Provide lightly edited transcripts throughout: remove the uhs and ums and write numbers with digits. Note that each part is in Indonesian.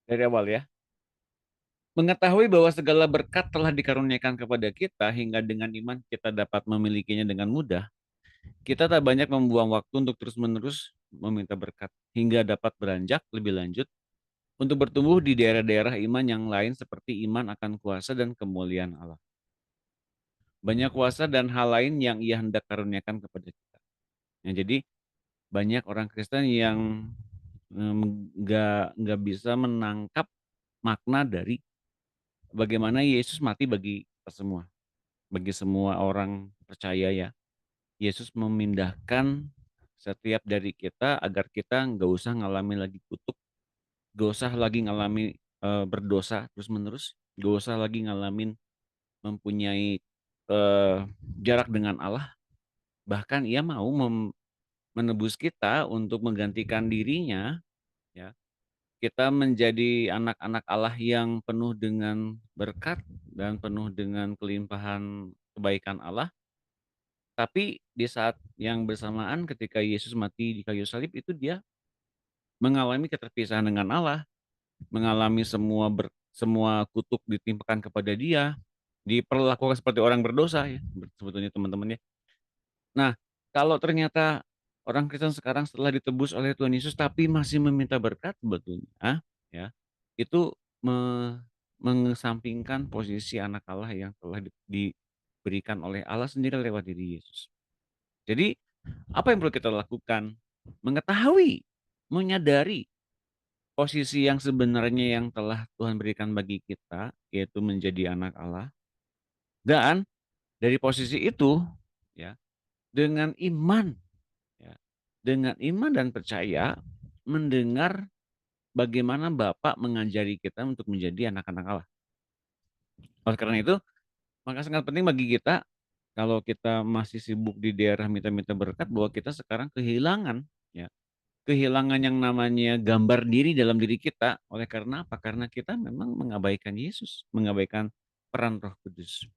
dari awal ya. Mengetahui bahwa segala berkat telah dikaruniakan kepada kita hingga dengan iman kita dapat memilikinya dengan mudah. Kita tak banyak membuang waktu untuk terus-menerus meminta berkat hingga dapat beranjak lebih lanjut untuk bertumbuh di daerah-daerah iman yang lain seperti iman akan kuasa dan kemuliaan Allah. Banyak kuasa dan hal lain yang Ia hendak karuniakan kepada kita. Nah, jadi banyak orang Kristen yang nggak bisa menangkap makna dari bagaimana Yesus mati bagi kita semua, bagi semua orang percaya ya. Yesus memindahkan setiap dari kita agar kita nggak usah ngalami lagi kutuk, nggak usah lagi ngalami berdosa terus-menerus, nggak usah lagi ngalamin mempunyai jarak dengan Allah. Bahkan Ia mau menebus kita untuk menggantikan dirinya, ya. Kita menjadi anak-anak Allah yang penuh dengan berkat dan penuh dengan kelimpahan kebaikan Allah. Tapi di saat yang bersamaan ketika Yesus mati di kayu salib itu dia mengalami keterpisahan dengan Allah, mengalami semua kutuk ditimpakan kepada dia, diperlakukan seperti orang berdosa ya sebetulnya teman-teman ya. Nah, kalau ternyata orang Kristen sekarang setelah ditebus oleh Tuhan Yesus tapi masih meminta berkat sebetulnya ya, itu mengesampingkan posisi anak Allah yang telah diberikan oleh Allah sendiri lewat diri Yesus. Jadi, apa yang perlu kita lakukan? Mengetahui, menyadari posisi yang sebenarnya yang telah Tuhan berikan bagi kita, yaitu menjadi anak Allah, dan dari posisi itu ya, dengan iman ya, dengan iman dan percaya mendengar bagaimana Bapa mengajari kita untuk menjadi anak-anak Allah. Oleh karena itu, maka sangat penting bagi kita kalau kita masih sibuk di daerah minta-minta berkat bahwa kita sekarang kehilangan ya, kehilangan yang namanya gambar diri dalam diri kita. Oleh karena apa? Karena kita memang mengabaikan Yesus, mengabaikan peran Roh Kudus.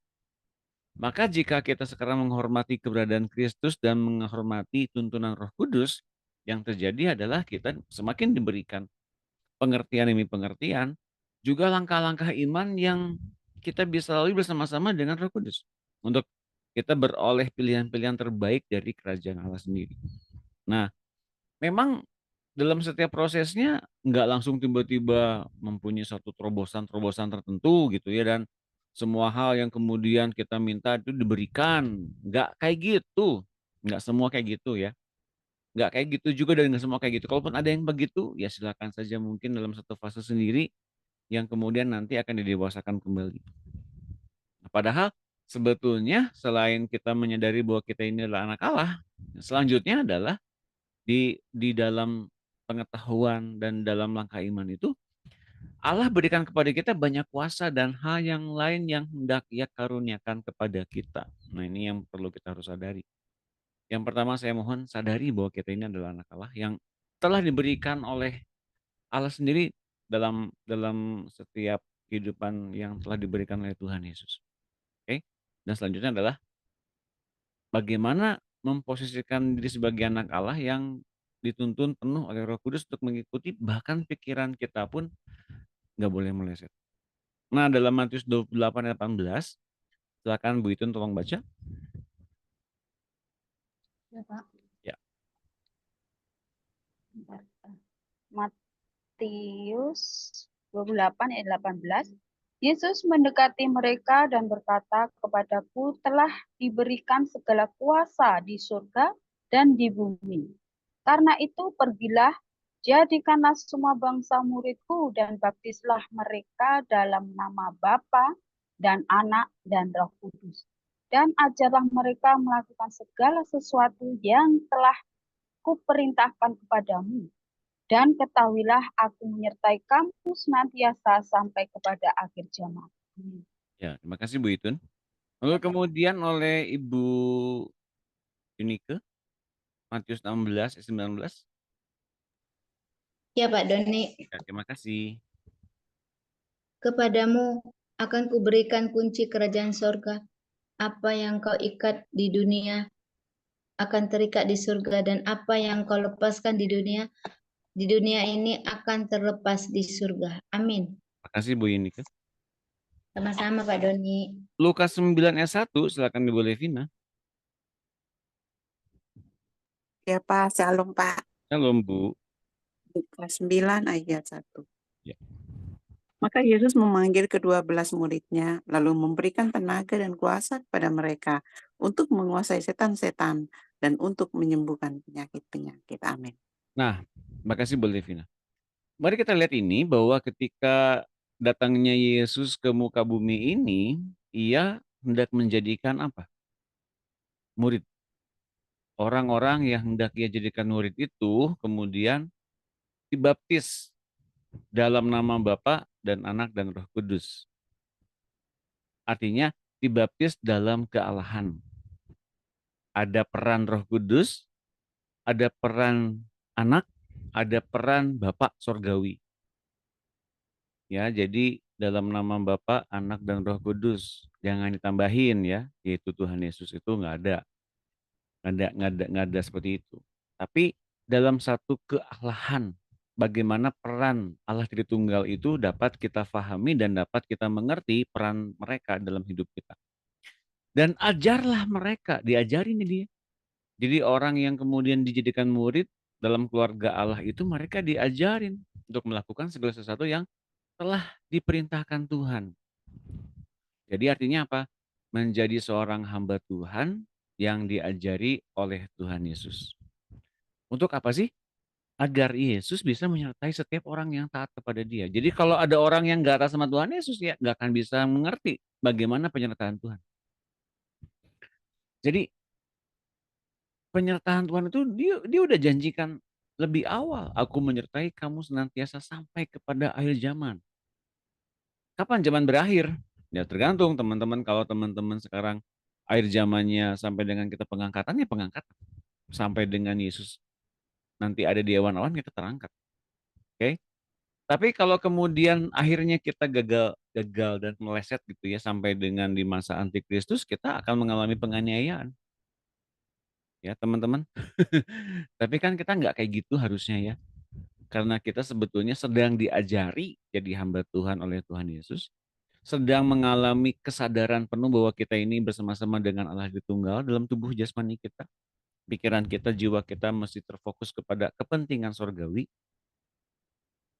Maka jika kita sekarang menghormati keberadaan Kristus dan menghormati tuntunan Roh Kudus, yang terjadi adalah kita semakin diberikan pengertian demi pengertian, juga langkah-langkah iman yang kita bisa lalui bersama-sama dengan Roh Kudus untuk kita beroleh pilihan-pilihan terbaik dari kerajaan Allah sendiri. Nah, memang dalam setiap prosesnya nggak langsung tiba-tiba mempunyai satu terobosan-terobosan tertentu gitu ya, dan semua hal yang kemudian kita minta itu diberikan. Nggak kayak gitu. Nggak semua kayak gitu ya. Nggak kayak gitu juga dan nggak semua kayak gitu. Kalaupun ada yang begitu, ya silakan saja mungkin dalam satu fase sendiri yang kemudian nanti akan didewasakan kembali. Nah, padahal sebetulnya selain kita menyadari bahwa kita ini adalah anak Allah, selanjutnya adalah di dalam pengetahuan dan dalam langkah iman itu, Allah berikan kepada kita banyak kuasa dan hal yang lain yang hendak Ia karuniakan kepada kita. Nah, ini yang perlu kita harus sadari. Yang pertama saya mohon sadari bahwa kita ini adalah anak Allah yang telah diberikan oleh Allah sendiri dalam dalam setiap kehidupan yang telah diberikan oleh Tuhan Yesus. Oke? Dan selanjutnya adalah bagaimana memposisikan diri sebagai anak Allah yang dituntun penuh oleh Roh Kudus untuk mengikuti bahkan pikiran kita pun nggak boleh meleset. Nah, dalam Matius 28 ayat 18, silakan Bu Itun tolong baca. Ya, Pak. Ya. Bentar. Matius 28 ayat 18. Yesus mendekati mereka dan berkata, "Kepadaku telah diberikan segala kuasa di surga dan di bumi. Karena itu pergilah, jadikanlah semua bangsa muridku dan baptislah mereka dalam nama Bapa dan Anak dan Roh Kudus. Dan ajarlah mereka melakukan segala sesuatu yang telah kuperintahkan kepadamu. Dan ketahuilah aku menyertai kamu senantiasa sampai kepada akhir zaman." Ya, terima kasih Bu Itun. Lalu Ya, Pak. kemudian oleh Ibu Yunike, Matius 16 ayat 19. Ya, Pak Doni. Ya, terima kasih. Kepadamu akan kuberikan kunci kerajaan sorga. Apa yang kau ikat di dunia akan terikat di surga, dan apa yang kau lepaskan di dunia di dunia ini akan terlepas di surga. Amin. Makasih Bu Yunika. Sama-sama Pak Doni. Lukas 9 ayat 1, silakan Ibu Levina. Ya Pak, Shalom Pak. Shalom Bu. Lukas 9 ayat 1. Ya. Maka Yesus memanggil ke-12 muridnya, lalu memberikan tenaga dan kuasa kepada mereka untuk menguasai setan-setan dan untuk menyembuhkan penyakit-penyakit. Amin. Nah, makasih Bu Levina. Mari kita lihat ini bahwa ketika datangnya Yesus ke muka bumi ini, ia hendak menjadikan apa? Murid. Orang-orang yang hendak ia jadikan murid itu kemudian dibaptis dalam nama Bapa dan Anak dan Roh Kudus. Artinya dibaptis dalam kealahan. Ada peran Roh Kudus, ada peran Anak, ada peran Bapa Sorgawi. Ya, jadi dalam nama Bapa, Anak dan Roh Kudus, jangan ditambahin ya, yaitu Tuhan Yesus itu nggak ada, nggak ada seperti itu. Tapi dalam satu kealahan, bagaimana peran Allah Tritunggal itu dapat kita pahami dan dapat kita mengerti peran mereka dalam hidup kita. Dan ajarlah mereka, diajarin dia. Jadi orang yang kemudian dijadikan murid dalam keluarga Allah itu mereka diajarin untuk melakukan segala sesuatu yang telah diperintahkan Tuhan. Jadi artinya apa? Menjadi seorang hamba Tuhan yang diajari oleh Tuhan Yesus. Untuk apa sih? Agar Yesus bisa menyertai setiap orang yang taat kepada dia. Jadi kalau ada orang yang gak taat sama Tuhan Yesus, ya gak akan bisa mengerti bagaimana penyertaan Tuhan. Jadi penyertaan Tuhan itu dia udah janjikan lebih awal. Aku menyertai kamu senantiasa sampai kepada akhir zaman. Kapan zaman berakhir? Ya tergantung teman-teman. Kalau teman-teman sekarang akhir zamannya sampai dengan kita pengangkatan, ya pengangkatan. Sampai dengan Yesus nanti ada di awan-awan, kita terangkat. Oke? Tapi kalau kemudian akhirnya kita gagal dan meleset gitu ya, sampai dengan di masa antikristus, kita akan mengalami penganiayaan. Ya teman-teman. Tapi kan kita nggak kayak gitu harusnya ya. Karena kita sebetulnya sedang diajari jadi hamba Tuhan oleh Tuhan Yesus. Sedang mengalami kesadaran penuh bahwa kita ini bersama-sama dengan Allah Tritunggal dalam tubuh jasmani kita. Pikiran kita, jiwa kita mesti terfokus kepada kepentingan sorgawi.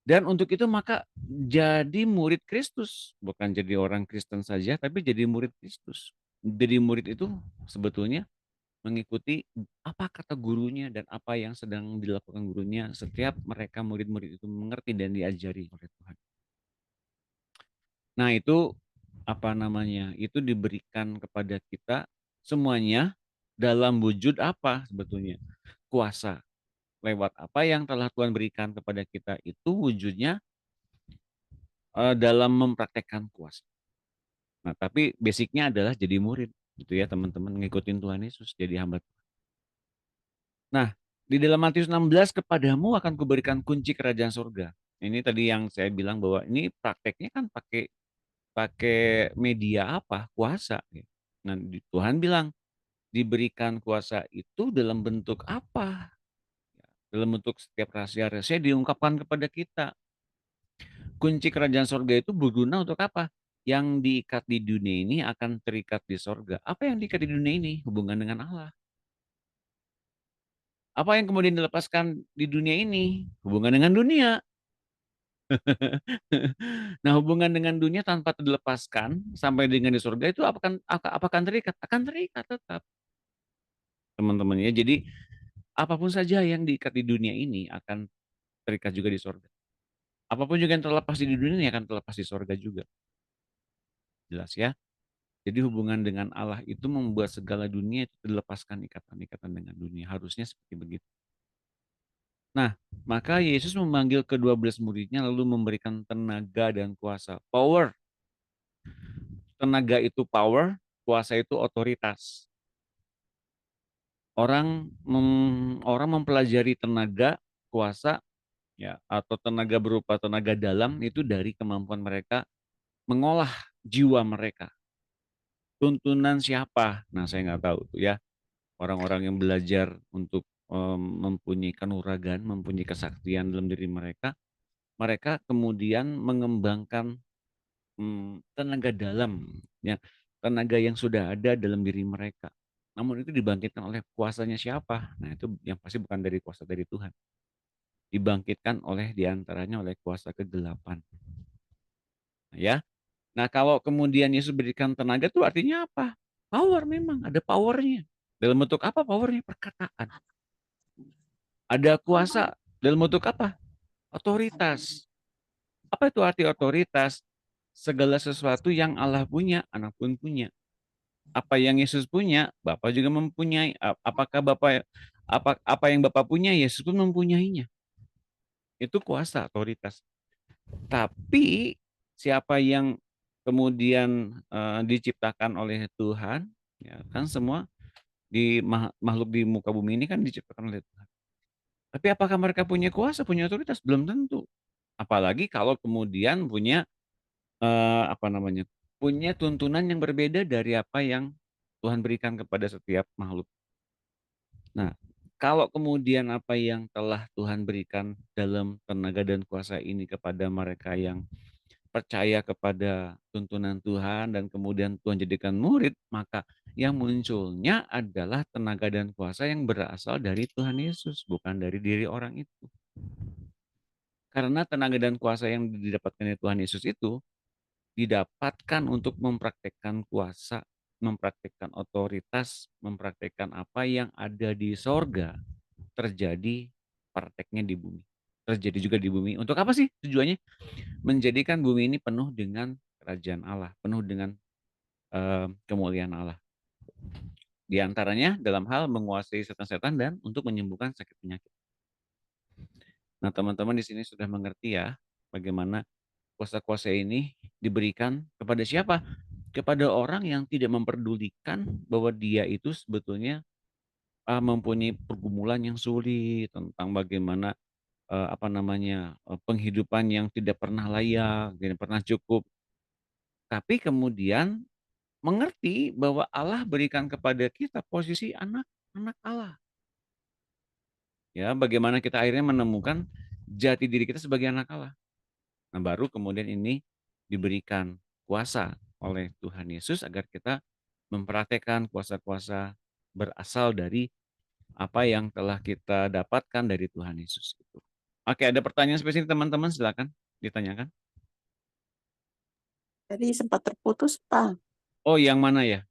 Dan untuk itu maka jadi murid Kristus. Bukan jadi orang Kristen saja, tapi jadi murid Kristus. Jadi murid itu sebetulnya mengikuti apa kata gurunya dan apa yang sedang dilakukan gurunya setiap mereka murid-murid itu mengerti dan diajari oleh Tuhan. Nah itu apa namanya? Itu diberikan kepada kita semuanya dalam wujud apa sebetulnya? Kuasa. Lewat apa yang telah Tuhan berikan kepada kita itu wujudnya dalam mempraktekkan kuasa. Nah, tapi basicnya adalah jadi murid, gitu ya teman-teman, ngikutin Tuhan Yesus, jadi hamba Tuhan. Nah, di dalam Matius 16, kepadamu akan kuberikan kunci kerajaan surga. Ini tadi yang saya bilang bahwa ini prakteknya kan pakai media apa? Kuasa. Nah, Tuhan bilang diberikan kuasa itu dalam bentuk apa? Dalam bentuk setiap rahasia-rahasia diungkapkan kepada kita. Kunci kerajaan sorga itu berguna untuk apa? Yang diikat di dunia ini akan terikat di sorga. Apa yang diikat di dunia ini? Hubungan dengan Allah. Apa yang kemudian dilepaskan di dunia ini? Hubungan dengan dunia. Nah, hubungan dengan dunia tanpa dilepaskan sampai dengan di surga itu apakah terikat? Akan terikat tetap. Teman-teman ya. Jadi apapun saja yang diikat di dunia ini akan terikat juga di surga. Apapun juga yang terlepas di dunia ini akan terlepas di surga juga. Jelas ya. Jadi hubungan dengan Allah itu membuat segala dunia itu dilepaskan ikatan-ikatan dengan dunia. Harusnya seperti begitu. Nah, maka Yesus memanggil ke-12 muridnya lalu memberikan tenaga dan kuasa. Power. Tenaga itu power, kuasa itu otoritas. Orang mempelajari tenaga, kuasa, ya, atau tenaga berupa tenaga dalam itu dari kemampuan mereka mengolah jiwa mereka. Tuntunan siapa? Nah, saya nggak tahu tuh ya. Orang-orang yang belajar untuk mempunyai kanuragan, mempunyai kesaktian dalam diri mereka, mereka kemudian mengembangkan tenaga dalam, ya, tenaga yang sudah ada dalam diri mereka. Namun itu dibangkitkan oleh kuasanya siapa? Nah, itu yang pasti bukan dari kuasa dari Tuhan. Dibangkitkan oleh diantaranya oleh kuasa kegelapan. Ya. Nah, kalau kemudian Yesus berikan tenaga itu artinya apa? Power memang, ada powernya. Dalam bentuk apa powernya? Perkataan. Ada kuasa dalam bentuk apa? Otoritas. Apa itu arti otoritas? Segala sesuatu yang Allah punya, anak pun punya. Apa yang Yesus punya, Bapa juga mempunyai. Apakah apa yang Bapa punya, Yesus pun mempunyainya. Itu kuasa, otoritas. Tapi siapa yang kemudian diciptakan oleh Tuhan, ya kan semua di makhluk di muka bumi ini kan diciptakan oleh Tuhan. Tapi apakah mereka punya kuasa, punya otoritas? Belum tentu. Apalagi kalau kemudian punya punya tuntunan yang berbeda dari apa yang Tuhan berikan kepada setiap makhluk. Nah, kalau kemudian apa yang telah Tuhan berikan dalam tenaga dan kuasa ini kepada mereka yang percaya kepada tuntunan Tuhan dan kemudian Tuhan jadikan murid, maka yang munculnya adalah tenaga dan kuasa yang berasal dari Tuhan Yesus, bukan dari diri orang itu. Karena tenaga dan kuasa yang didapatkan dari Tuhan Yesus itu didapatkan untuk mempraktekkan kuasa, mempraktekkan otoritas, mempraktekkan apa yang ada di sorga terjadi prakteknya di bumi. Terjadi juga di bumi. Untuk apa sih tujuannya? Menjadikan bumi ini penuh dengan kerajaan Allah, penuh dengan kemuliaan Allah. Di antaranya dalam hal menguasai setan-setan dan untuk menyembuhkan sakit penyakit. Nah, teman-teman di sini sudah mengerti ya bagaimana kuasa-kuasa ini diberikan kepada siapa? Kepada orang yang tidak memperdulikan bahwa dia itu sebetulnya mempunyai pergumulan yang sulit tentang bagaimana penghidupan yang tidak pernah layak, tidak pernah cukup. Tapi kemudian mengerti bahwa Allah berikan kepada kita posisi anak Allah. Ya, bagaimana kita akhirnya menemukan jati diri kita sebagai anak Allah. Nah, baru kemudian ini diberikan kuasa oleh Tuhan Yesus agar kita mempraktekkan kuasa-kuasa berasal dari apa yang telah kita dapatkan dari Tuhan Yesus itu. Oke, ada pertanyaan spesifik teman-teman, silakan ditanyakan. Jadi sempat terputus, Pak. Oh, yang mana ya?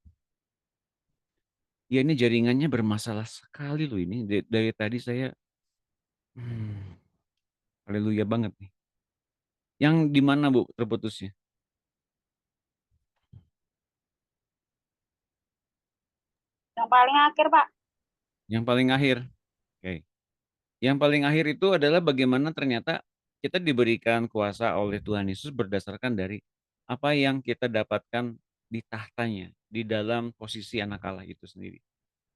Ya, ini jaringannya bermasalah sekali loh ini. Dari tadi saya haleluya banget nih. Yang di mana, Bu, terputusnya? Yang paling akhir, Pak. Yang paling akhir. Oke. Yang paling akhir itu adalah bagaimana ternyata kita diberikan kuasa oleh Tuhan Yesus berdasarkan dari apa yang kita dapatkan di tahtanya, di dalam posisi anak Allah itu sendiri.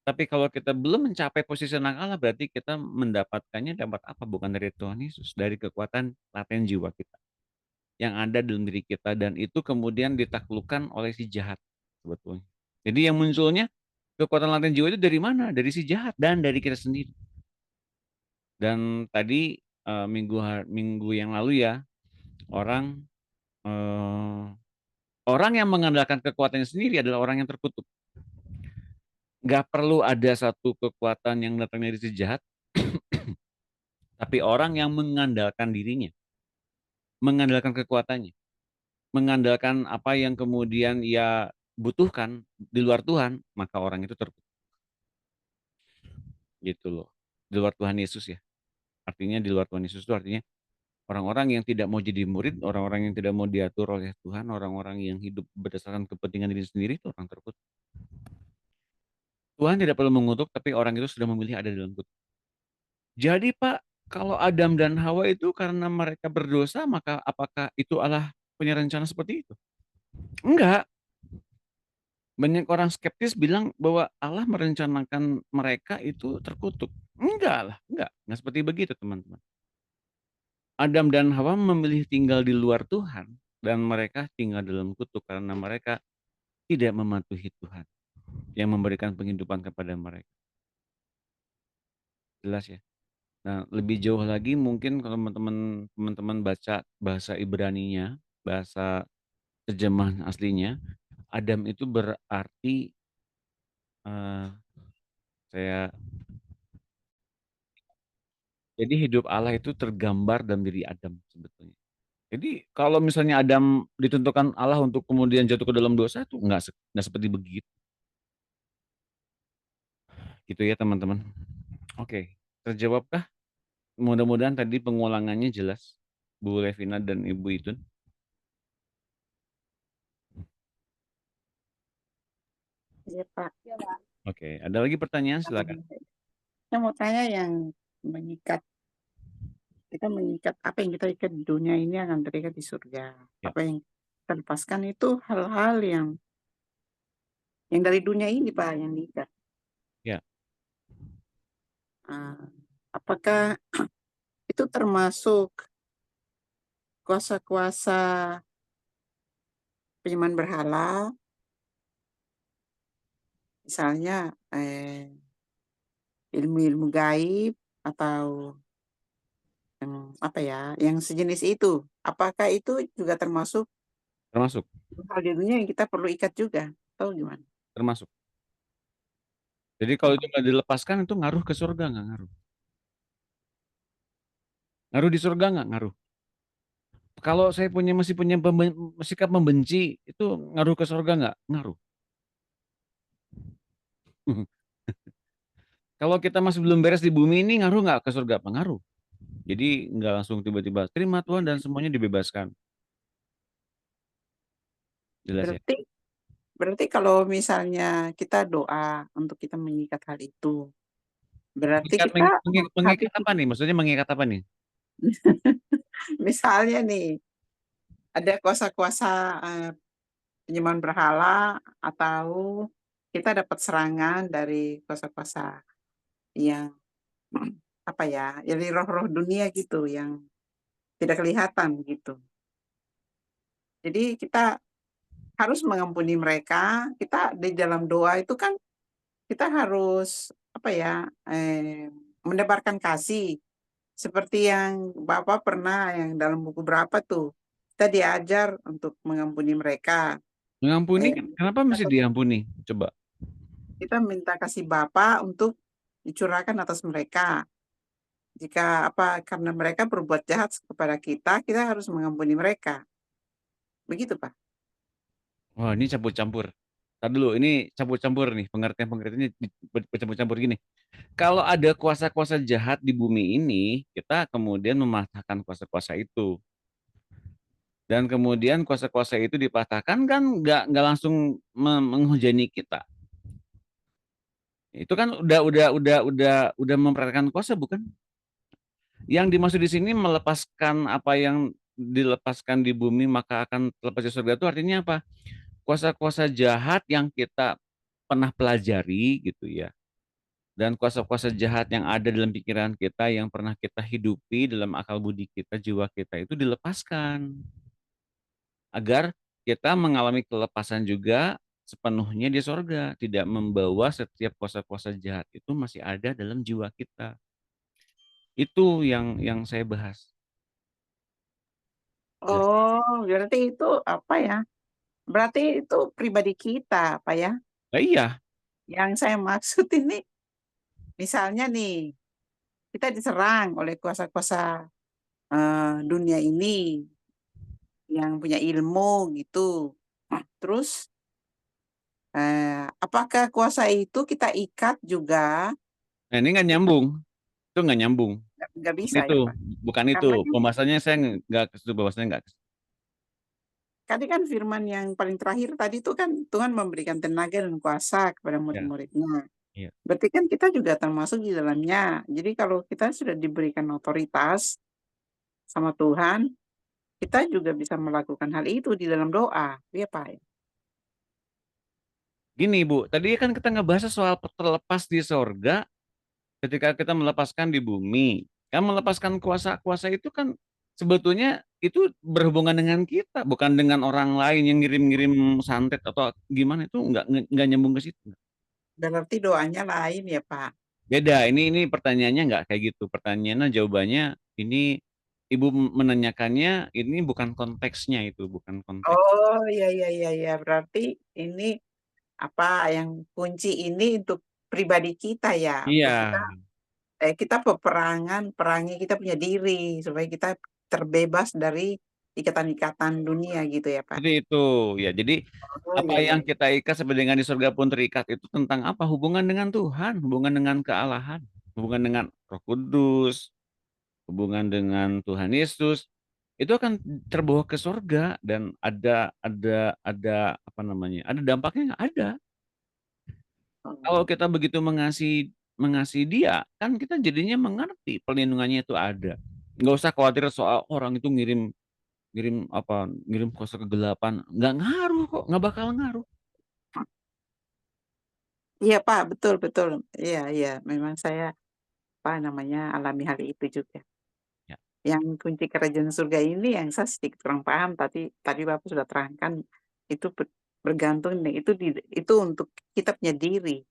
Tapi kalau kita belum mencapai posisi anak Allah, berarti kita mendapatkannya dapat apa? Bukan dari Tuhan Yesus, dari kekuatan laten jiwa kita yang ada dalam diri kita, dan itu kemudian ditaklukkan oleh si jahat sebetulnya. Jadi yang munculnya kekuatan laten jiwa itu dari mana? Dari si jahat dan dari kita sendiri. Dan tadi minggu yang lalu ya, orang yang mengandalkan kekuatannya sendiri adalah orang yang terkutuk. Nggak perlu ada satu kekuatan yang datang dari si jahat, tapi orang yang mengandalkan dirinya, mengandalkan kekuatannya, mengandalkan apa yang kemudian ia butuhkan di luar Tuhan, maka orang itu terkutuk. Gitu loh. Di luar Tuhan Yesus ya. Artinya di luar Tuhan Yesus itu artinya orang-orang yang tidak mau jadi murid, orang-orang yang tidak mau diatur oleh Tuhan, orang-orang yang hidup berdasarkan kepentingan diri sendiri itu orang terkutuk. Tuhan tidak perlu mengutuk, tapi orang itu sudah memilih ada dalam kutuk. Jadi Pak, kalau Adam dan Hawa itu karena mereka berdosa, maka apakah itu Allah punya rencana seperti itu? Enggak. Banyak orang skeptis bilang bahwa Allah merencanakan mereka itu terkutuk. Enggak lah, enggak seperti begitu teman-teman. Adam dan Hawa memilih tinggal di luar Tuhan, dan mereka tinggal dalam kutuk karena mereka tidak mematuhi Tuhan yang memberikan penghidupan kepada mereka. Jelas ya. Nah, lebih jauh lagi mungkin kalau teman-teman baca bahasa Ibraninya, bahasa terjemahan aslinya, Adam itu berarti eh, saya jadi hidup Allah itu tergambar dalam diri Adam sebetulnya. Jadi kalau misalnya Adam ditentukan Allah untuk kemudian jatuh ke dalam dosa itu nggak seperti begitu. Gitu ya teman-teman. Oke, terjawabkah? Mudah-mudahan tadi pengulangannya jelas, Bu Levina dan Ibu Itun. Ya, Pak. Ya, Pak. Oke, ada lagi pertanyaan silakan. Saya mau tanya yang mengikat, kita mengikat apa yang kita ikat di dunia ini akan terikat di surga. Ya. Apa yang kita lepaskan itu hal-hal yang dari dunia ini, Pak, yang diikat. Ya. Apakah itu termasuk kuasa-kuasa penyembahan berhala, misalnya ilmu-ilmu gaib atau apa ya, yang sejenis itu? Apakah itu juga termasuk Termasuk, hal di dunia yang kita perlu ikat juga, atau gimana? termasuk. Jadi kalau Oh, itu nggak dilepaskan itu ngaruh ke surga nggak ngaruh? Ngaruh di surga nggak ngaruh? Kalau saya masih punya sikap membenci itu ngaruh ke surga nggak? Ngaruh. Kalau kita masih belum beres di bumi ini ngaruh nggak ke surga? Pengaruh. Jadi nggak langsung tiba-tiba terima Tuhan dan semuanya dibebaskan. Jelas ya. berarti berarti kalau misalnya kita doa untuk kita mengikat hal itu, berarti Mengikat, kita hati mengikat apa nih? Maksudnya mengikat apa nih? misalnya nih ada kuasa-kuasa penyembahan berhala atau kita dapat serangan dari kuasa-kuasa yang apa ya, dari roh-roh dunia gitu yang tidak kelihatan gitu. Jadi kita harus mengampuni mereka. Kita di dalam doa itu kan kita harus apa ya, menebarkan kasih seperti yang Bapak pernah yang dalam buku berapa tuh kita diajar untuk mengampuni mereka. Mengampuni, Eh, kenapa mesti diampuni? Coba. kita minta kasih Bapa untuk dicurahkan atas mereka. Jika apa karena mereka berbuat jahat kepada kita, kita harus mengampuni mereka. Begitu, Pak. Wah, ini campur-campur. Tadi dulu, ini campur-campur nih, pengertian-pengertiannya bercampur-campur gini. Kalau ada kuasa-kuasa jahat di bumi ini, kita kemudian mematahkan kuasa-kuasa itu. Dan kemudian kuasa-kuasa itu dipatahkan kan nggak langsung menghujani kita. Itu kan udah memperhatikan kuasa bukan? Yang dimaksud di sini melepaskan apa yang dilepaskan di bumi maka akan terlepas di surga itu artinya apa? Kuasa-kuasa jahat yang kita pernah pelajari gitu ya. Dan kuasa-kuasa jahat yang ada dalam pikiran kita yang pernah kita hidupi dalam akal budi kita, jiwa kita itu dilepaskan. Agar kita mengalami kelepasan juga sepenuhnya di sorga. Tidak membawa setiap kuasa-kuasa jahat itu masih ada dalam jiwa kita. Itu yang saya bahas. Jelas. Oh, berarti itu apa ya? Berarti itu pribadi kita, Pak ya. Nah, iya, Yang saya maksud ini, misalnya nih, kita diserang oleh kuasa-kuasa dunia ini yang punya ilmu gitu. Terus, apakah kuasa itu kita ikat juga? nah ini nggak nyambung. Itu nggak nyambung. Nggak Bukan bisa itu, ya, Pak? bukan itu. Karena kan Pembahasannya saya nggak ke situ, bahwasannya nggak. tadi kan firman yang paling terakhir tadi itu kan Tuhan memberikan tenaga dan kuasa kepada Ya, murid-muridnya. iya. Berarti kan kita juga termasuk di dalamnya. Jadi kalau kita sudah diberikan otoritas sama Tuhan, kita juga bisa melakukan hal itu di dalam doa. Iya, Pak. Gini Bu, tadi kan kita ngebahas soal terlepas di sorga ketika kita melepaskan di bumi. Kan melepaskan kuasa-kuasa itu kan sebetulnya itu berhubungan dengan kita, bukan dengan orang lain yang ngirim-ngirim santet atau gimana itu nggak nyambung ke situ. Berarti doanya lain ya, Pak. Beda. Ini pertanyaannya nggak kayak gitu. Pertanyaannya jawabannya ini Ibu menanyakannya ini bukan konteksnya itu, bukan konteks. Oh, iya. Berarti ini apa yang kunci ini untuk pribadi kita ya, Iya, untuk kita peperangan, perangi kita punya diri supaya kita terbebas dari ikatan-ikatan dunia gitu ya, Pak. seperti itu. Ya, jadi Oh, apa iya. yang kita ikat sampai dengan di surga pun terikat itu tentang apa? Hubungan dengan Tuhan, hubungan dengan kealahan, hubungan dengan Roh Kudus, hubungan dengan Tuhan Yesus. Itu akan terbawa ke surga dan ada apa namanya? Ada dampaknya nggak? Ada. Kalau Oh, kita begitu mengasihi mengasihi dia, kan kita jadinya mengerti perlindungannya itu ada. Nggak usah khawatir soal orang itu ngirim ngirim apa, ngirim kuasa kegelapan, nggak ngaruh kok, nggak bakal ngaruh. iya, Pak, betul. Iya, memang saya apa namanya alami hal itu juga. Ya, Yang kunci kerajaan surga ini yang saya sedikit kurang paham, tapi tadi Bapak sudah terangkan itu bergantung itu untuk kita punya diri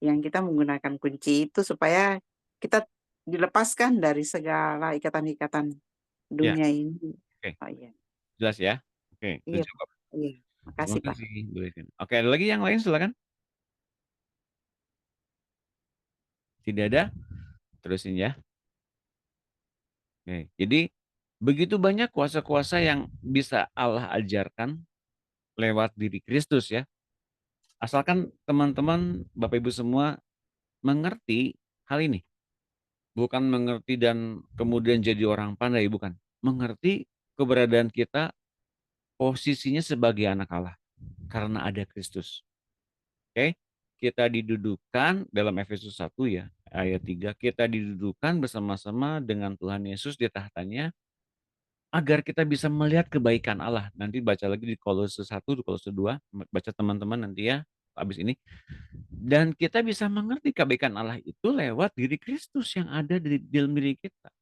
yang kita menggunakan kunci itu supaya kita dilepaskan dari segala ikatan-ikatan ya, dunia ini. oke, Oh iya, jelas ya. Oke, udah iya, Pak. cukup. Iya, Terima makasih Pak. kasih, Bu Livin. Oke, ada lagi yang lain silakan. Tidak ada? Terusin ya. Oke, jadi begitu banyak kuasa-kuasa yang bisa Allah ajarkan lewat diri Kristus ya. Asalkan teman-teman, Bapak Ibu semua mengerti hal ini. Bukan mengerti dan kemudian jadi orang pandai, bukan. Mengerti keberadaan kita, posisinya sebagai anak Allah. Karena ada Kristus. Oke? Kita didudukan dalam Efesus 1 ya, ayat 3. Kita didudukan bersama-sama dengan Tuhan Yesus di tahtanya, agar kita bisa melihat kebaikan Allah. Nanti baca lagi di Kolose 1, di Kolose 2, baca teman-teman nanti ya, habis ini. Dan kita bisa mengerti kebaikan Allah itu lewat diri Kristus yang ada di dalam diri kita.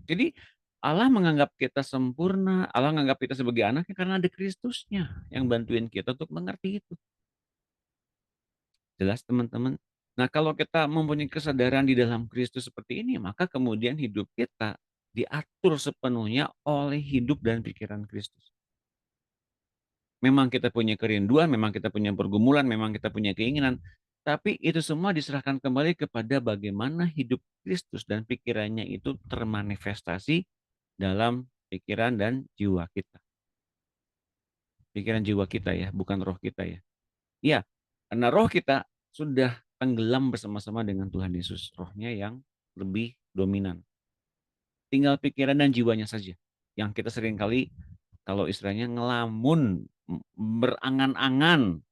Jadi Allah menganggap kita sempurna, Allah menganggap kita sebagai anaknya karena ada Kristusnya yang bantuin kita untuk mengerti itu. Jelas teman-teman? Nah kalau kita mempunyai kesadaran di dalam Kristus seperti ini, maka kemudian hidup kita diatur sepenuhnya oleh hidup dan pikiran Kristus. Memang kita punya kerinduan, memang kita punya pergumulan, memang kita punya keinginan, tapi itu semua diserahkan kembali kepada bagaimana hidup Kristus dan pikirannya itu termanifestasi dalam pikiran dan jiwa kita. Pikiran jiwa kita ya, bukan roh kita ya. Iya, karena roh kita sudah tenggelam bersama-sama dengan Tuhan Yesus. Rohnya yang lebih dominan. Tinggal pikiran dan jiwanya saja. Yang kita seringkali kalau istilahnya ngelamun, berangan-angan,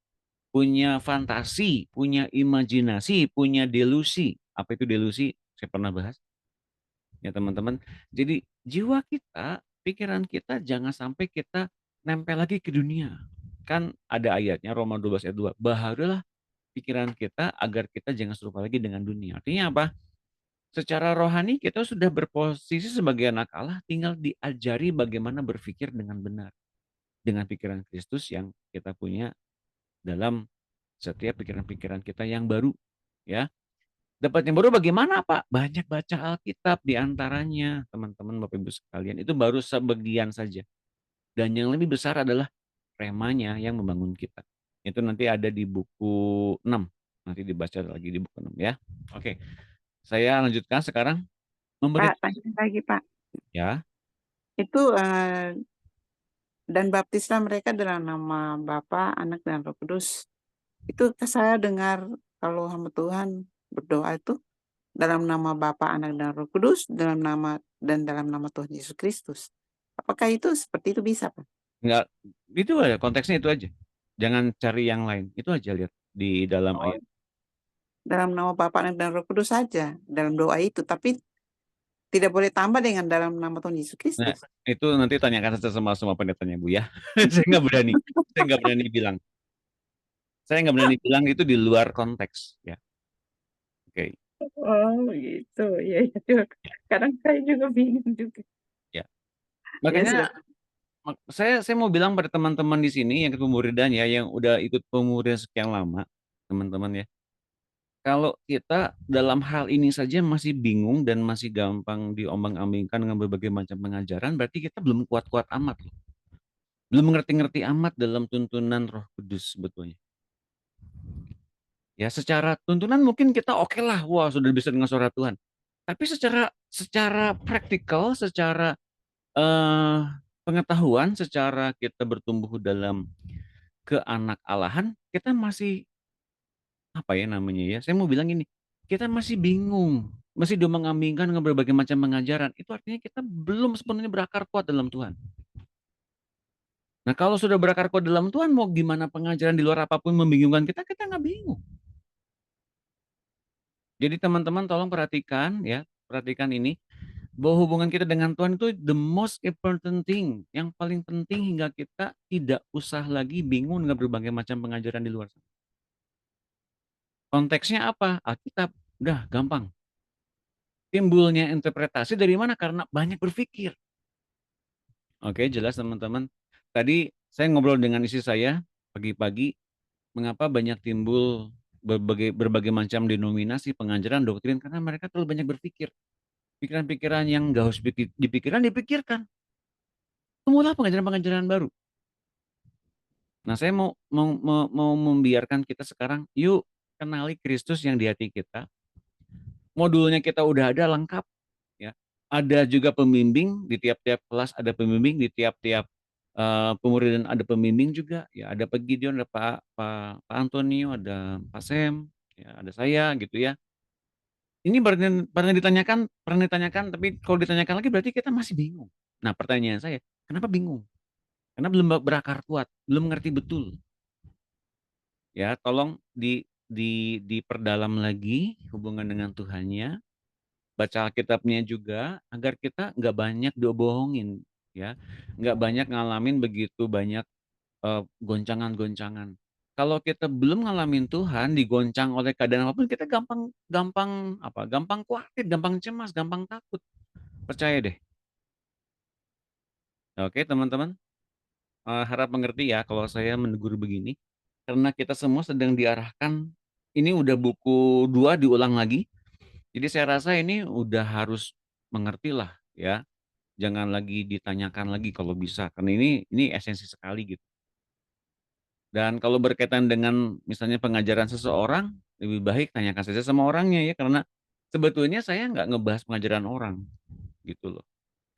punya fantasi, punya imajinasi, punya delusi. Apa itu delusi? Saya pernah bahas ya teman-teman. Jadi jiwa kita, pikiran kita jangan sampai kita nempel lagi ke dunia. Kan ada ayatnya Roma 12 ayat 2. Baharulah pikiran kita agar kita jangan serupa lagi dengan dunia. Artinya apa? Secara rohani kita sudah berposisi sebagai anak Allah, tinggal diajari bagaimana berpikir dengan benar. Dengan pikiran Kristus yang kita punya dalam setiap pikiran-pikiran kita yang baru. Ya, dapat yang baru bagaimana Pak? Banyak baca Alkitab di antaranya, teman-teman Bapak Ibu sekalian. Itu baru sebagian saja. Dan yang lebih besar adalah remanya yang membangun kita. Itu nanti ada di buku 6. Nanti dibaca lagi di buku 6 ya. Oke. Saya lanjutkan sekarang memberi Pak, tanya lagi Pak. ya. Itu dan baptislah mereka dalam nama Bapa, Anak, dan Roh Kudus. Itu saya dengar kalau hamba Tuhan berdoa itu dalam nama Bapa, Anak, dan Roh Kudus, dalam nama Tuhan Yesus Kristus. Apakah itu seperti itu bisa, Pak? Enggak, itu aja konteksnya itu aja. Jangan cari yang lain. Itu aja lihat di dalam Oh, ayat. dalam nama Bapa, Anak, dan Roh Kudus saja dalam doa itu, tapi tidak boleh tambah dengan dalam nama Tuhan Yesus Nah, Kristus. itu nanti tanyakan saja sama pendetanya Bu ya. Saya nggak berani. Saya nggak berani bilang. Saya nggak berani bilang itu di luar konteks ya. Oke. Oh, gitu. Ya, juga. Kadang saya juga bingung juga. Ya. Ya Makanya sudah. saya mau bilang pada teman-teman di sini yang ikut pemuridan ya, yang udah ikut pemuridan sekian lama, teman-teman ya. Kalau kita dalam hal ini saja masih bingung dan masih gampang diombang-ambingkan dengan berbagai macam pengajaran, berarti kita belum kuat-kuat amat loh. Belum ngerti-ngerti amat dalam tuntunan Roh Kudus sebetulnya. Ya, secara tuntunan mungkin kita oke lah, wah sudah bisa dengan suara Tuhan. Tapi secara praktikal, secara eh, pengetahuan, secara kita bertumbuh dalam keanak-alahan, kita masih apa ya namanya ya? Saya mau bilang ini, kita masih bingung, masih diomong-ambingkan dengan berbagai macam pengajaran. Itu artinya kita belum sepenuhnya berakar kuat dalam Tuhan. Nah, kalau sudah berakar kuat dalam Tuhan, mau gimana pengajaran di luar apapun membingungkan kita, kita nggak bingung. Jadi teman-teman tolong perhatikan ya, perhatikan ini, bahwa hubungan kita dengan Tuhan itu the most important thing, yang paling penting hingga kita tidak usah lagi bingung dengan berbagai macam pengajaran di luar sana. Konteksnya apa? Alkitab. Udah, gampang. Timbulnya interpretasi dari mana? Karena banyak berpikir. Oke, jelas teman-teman. Tadi saya ngobrol dengan istri saya pagi-pagi, mengapa banyak timbul berbagai macam denominasi, pengajaran, doktrin, karena mereka terlalu banyak berpikir. Pikiran-pikiran yang gak harus dipikirkan. Temulah pengajaran-pengajaran baru. Nah, saya mau membiarkan kita sekarang, yuk kenali Kristus yang di hati kita. Modulnya kita udah ada lengkap, ya. Ada juga pembimbing di tiap-tiap kelas, ada pembimbing di tiap-tiap pemuridan, ada pembimbing juga, ya. Ada Pak Gideon, ada Pak Antonio, ada Pak Sem, ya, ada saya gitu ya. Ini pernah ditanyakan, tapi kalau ditanyakan lagi berarti kita masih bingung. Nah, pertanyaan saya, kenapa bingung? Karena belum berakar kuat, belum mengerti betul. Ya, tolong diperdalam lagi hubungan dengan Tuhannya, baca Alkitabnya juga agar kita nggak banyak dibohongin, ya, nggak banyak ngalamin begitu banyak goncangan-goncangan. Kalau kita belum ngalamin Tuhan, digoncang oleh keadaan apapun, kita gampang khawatir, gampang cemas, gampang takut. Percaya deh. Oke, teman-teman, harap mengerti ya kalau saya menegur begini, karena kita semua sedang diarahkan. Ini udah buku 2 diulang lagi. Jadi saya rasa ini udah harus mengerti lah ya. Jangan lagi ditanyakan lagi kalau bisa, karena ini esensi sekali gitu. Dan kalau berkaitan dengan misalnya pengajaran seseorang, lebih baik tanyakan saja sama orangnya ya, karena sebetulnya saya nggak ngebahas pengajaran orang gitu loh.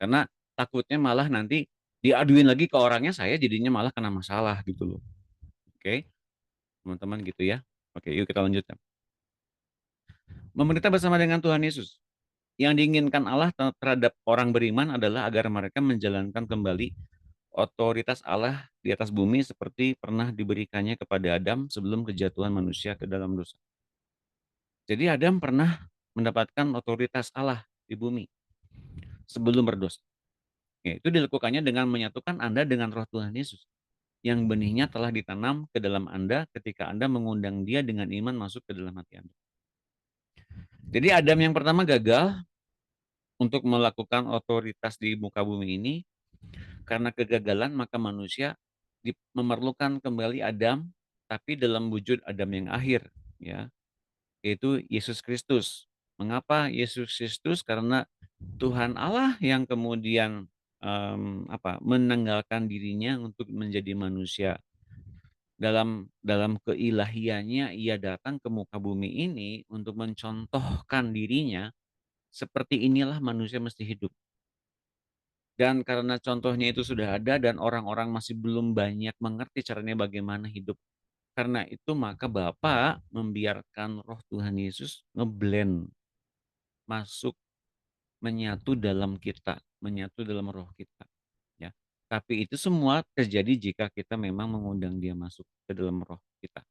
Karena takutnya malah nanti diaduin lagi ke orangnya, saya jadinya malah kena masalah gitu loh. Oke, teman-teman gitu ya. Oke, yuk kita lanjutkan. Memerintah bersama dengan Tuhan Yesus. Yang diinginkan Allah terhadap orang beriman adalah agar mereka menjalankan kembali otoritas Allah di atas bumi seperti pernah diberikannya kepada Adam sebelum kejatuhan manusia ke dalam dosa. Jadi Adam pernah mendapatkan otoritas Allah di bumi sebelum berdosa. Ya, itu dilakukannya dengan menyatukan Anda dengan Roh Tuhan Yesus, yang benihnya telah ditanam ke dalam Anda ketika Anda mengundang Dia dengan iman masuk ke dalam hati Anda. Jadi Adam yang pertama gagal untuk melakukan otoritas di muka bumi ini. Karena kegagalan, maka manusia memerlukan kembali Adam, tapi dalam wujud Adam yang akhir, ya, yaitu Yesus Kristus. Mengapa Yesus Kristus? Karena Tuhan Allah yang kemudian menanggalkan dirinya untuk menjadi manusia. Dalam keilahiannya, ia datang ke muka bumi ini untuk mencontohkan dirinya, seperti inilah manusia mesti hidup. Dan karena contohnya itu sudah ada dan orang-orang masih belum banyak mengerti caranya bagaimana hidup. Karena itu maka Bapa membiarkan Roh Tuhan Yesus ngeblend, masuk, menyatu dalam kita, menyatu dalam roh kita. Ya. Tapi itu semua terjadi jika kita memang mengundang Dia masuk ke dalam roh kita.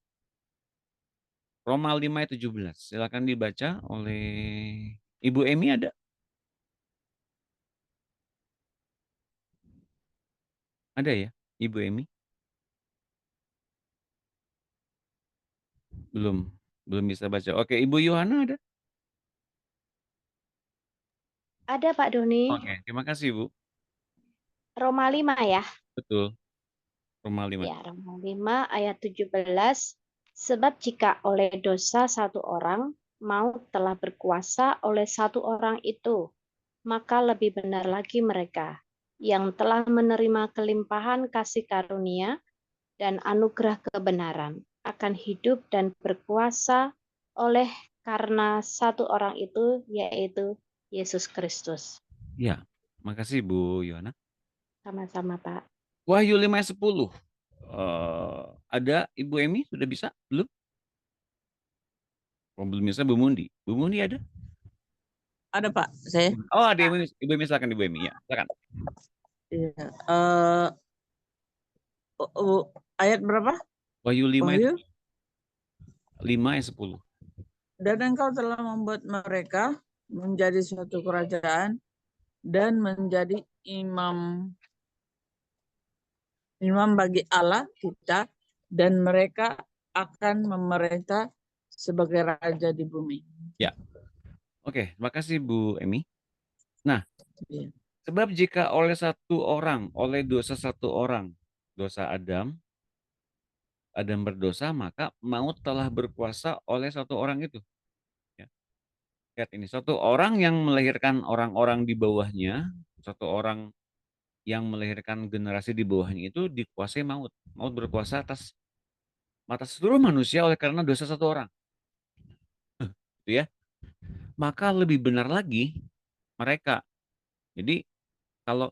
Roma 5 ayat 17. Silakan dibaca oleh Ibu Emi ada? Ada ya, Ibu Emi? Belum bisa baca. Oke, Ibu Yohana ada? Ada Pak Doni. Oke, terima kasih Bu. Roma 5 ya? Betul, Roma 5. Ya, Roma 5 ayat 17 Sebab jika oleh dosa satu orang, maut telah berkuasa oleh satu orang itu, maka lebih benar lagi mereka yang telah menerima kelimpahan kasih karunia dan anugerah kebenaran akan hidup dan berkuasa oleh karena satu orang itu, yaitu Yesus Kristus. Ya, makasih Bu Yohana. Sama-sama, Pak. Wahyu 5 ayat 10. Ada Ibu Emi sudah bisa? Belum? Oh, belum bisa Bu Mundi. Bu Mundi ada? Ada Pak, saya. Oh, ada Ibu Emi, silakan Ibu Emi. Ya, silakan. Iya. Ayat berapa? Wahyu 5 Wahyu. ayat 5 ayat 10. Dan engkau telah membuat mereka menjadi suatu kerajaan dan menjadi imam bagi Allah kita, dan mereka akan memerintah sebagai raja di bumi. Ya. Oke, terima kasih Bu Emi. Nah, Iya. sebab jika oleh satu orang, oleh dosa satu orang, dosa Adam berdosa, maka maut telah berkuasa oleh satu orang itu. Ya. Lihat ini, satu orang yang melahirkan orang-orang di bawahnya, satu orang yang melahirkan generasi di bawahnya itu dikuasai maut. Maut berkuasa atas seluruh manusia oleh karena dosa satu orang. Gitu ya. Maka lebih benar lagi mereka. Jadi kalau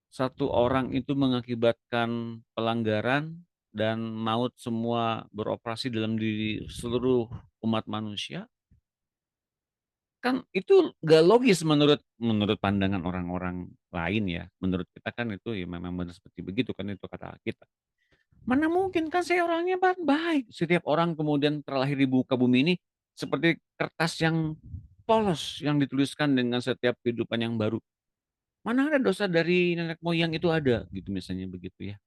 satu orang itu mengakibatkan pelanggaran dan maut semua beroperasi dalam diri seluruh umat manusia, kan itu gak logis menurut pandangan orang-orang lain ya. Menurut kita kan itu ya memang benar seperti begitu kan, itu kata kita. Mana mungkin, kan saya orangnya baik. Setiap orang kemudian terlahir di muka bumi ini seperti kertas yang polos yang dituliskan dengan setiap kehidupan yang baru. Mana ada dosa dari nenek moyang itu ada gitu misalnya begitu ya.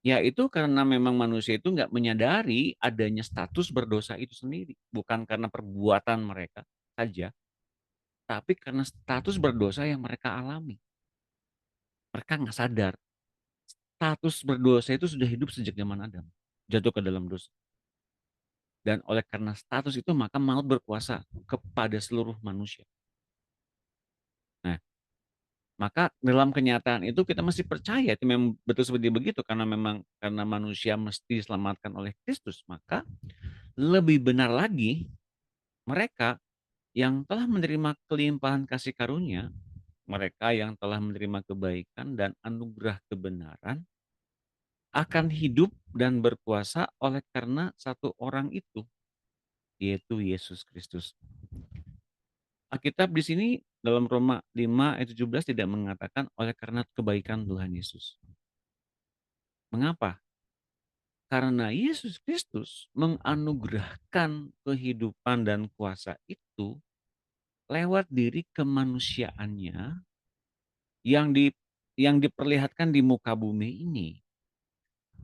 Ya itu karena memang manusia itu nggak menyadari adanya status berdosa itu sendiri. Bukan karena perbuatan mereka saja, tapi karena status berdosa yang mereka alami. Mereka nggak sadar. Status berdosa itu sudah hidup sejak zaman Adam. Jatuh ke dalam dosa. Dan oleh karena status itu maka maut berkuasa kepada seluruh manusia. Nah, maka dalam kenyataan itu kita mesti percaya itu memang betul seperti begitu, karena memang karena manusia mesti diselamatkan oleh Kristus, maka lebih benar lagi mereka yang telah menerima kelimpahan kasih karunia, mereka yang telah menerima kebaikan dan anugerah kebenaran akan hidup dan berkuasa oleh karena satu orang itu, yaitu Yesus Kristus. Alkitab di sini dalam Roma 5 ayat 17 tidak mengatakan oleh karena kebaikan Tuhan Yesus. Mengapa? Karena Yesus Kristus menganugerahkan kehidupan dan kuasa itu lewat diri kemanusiaannya yang diperlihatkan di muka bumi ini.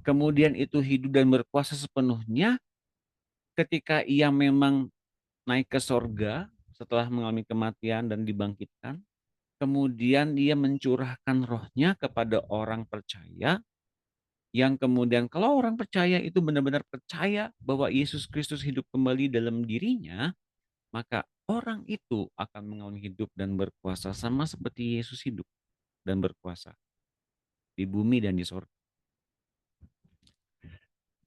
Kemudian itu hidup dan berkuasa sepenuhnya ketika ia memang naik ke sorga setelah mengalami kematian dan dibangkitkan. Kemudian dia mencurahkan rohnya kepada orang percaya, yang kemudian kalau orang percaya itu benar-benar percaya bahwa Yesus Kristus hidup kembali dalam dirinya, maka orang itu akan mengalami hidup dan berkuasa sama seperti Yesus hidup dan berkuasa di bumi dan di sorga.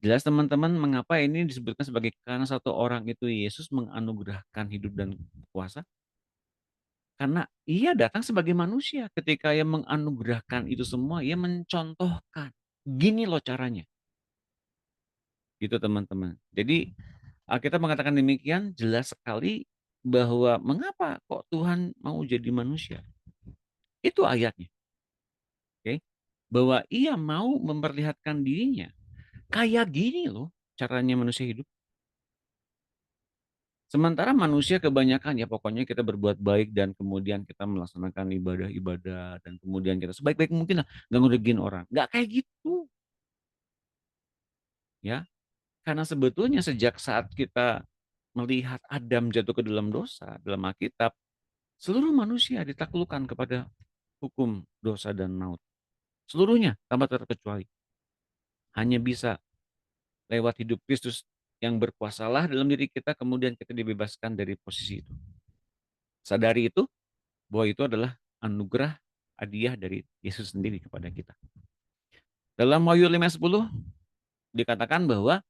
Jelas teman-teman mengapa ini disebutkan sebagai karena satu orang itu Yesus menganugerahkan hidup dan kuasa? Karena ia datang sebagai manusia. Ketika ia menganugerahkan itu semua, ia mencontohkan. Gini loh caranya. Gitu teman-teman. Jadi kita mengatakan demikian jelas sekali bahwa mengapa kok Tuhan mau jadi manusia. Itu ayatnya. Oke. Bahwa ia mau memperlihatkan dirinya. Kayak gini loh caranya manusia hidup. Sementara manusia kebanyakan ya pokoknya kita berbuat baik dan kemudian kita melaksanakan ibadah-ibadah dan kemudian kita sebaik-baik mungkin lah nggak ngerugiin orang. Nggak kayak gitu. Ya, karena sebetulnya sejak saat kita melihat Adam jatuh ke dalam dosa dalam Alkitab, seluruh manusia ditaklukkan kepada hukum dosa dan maut. Seluruhnya tanpa terkecuali. Hanya bisa lewat hidup Kristus yang berkuasalah dalam diri kita, kemudian kita dibebaskan dari posisi itu. Sadari itu, bahwa itu adalah anugerah hadiah dari Yesus sendiri kepada kita. Dalam Wahyu 5:10 dikatakan bahwa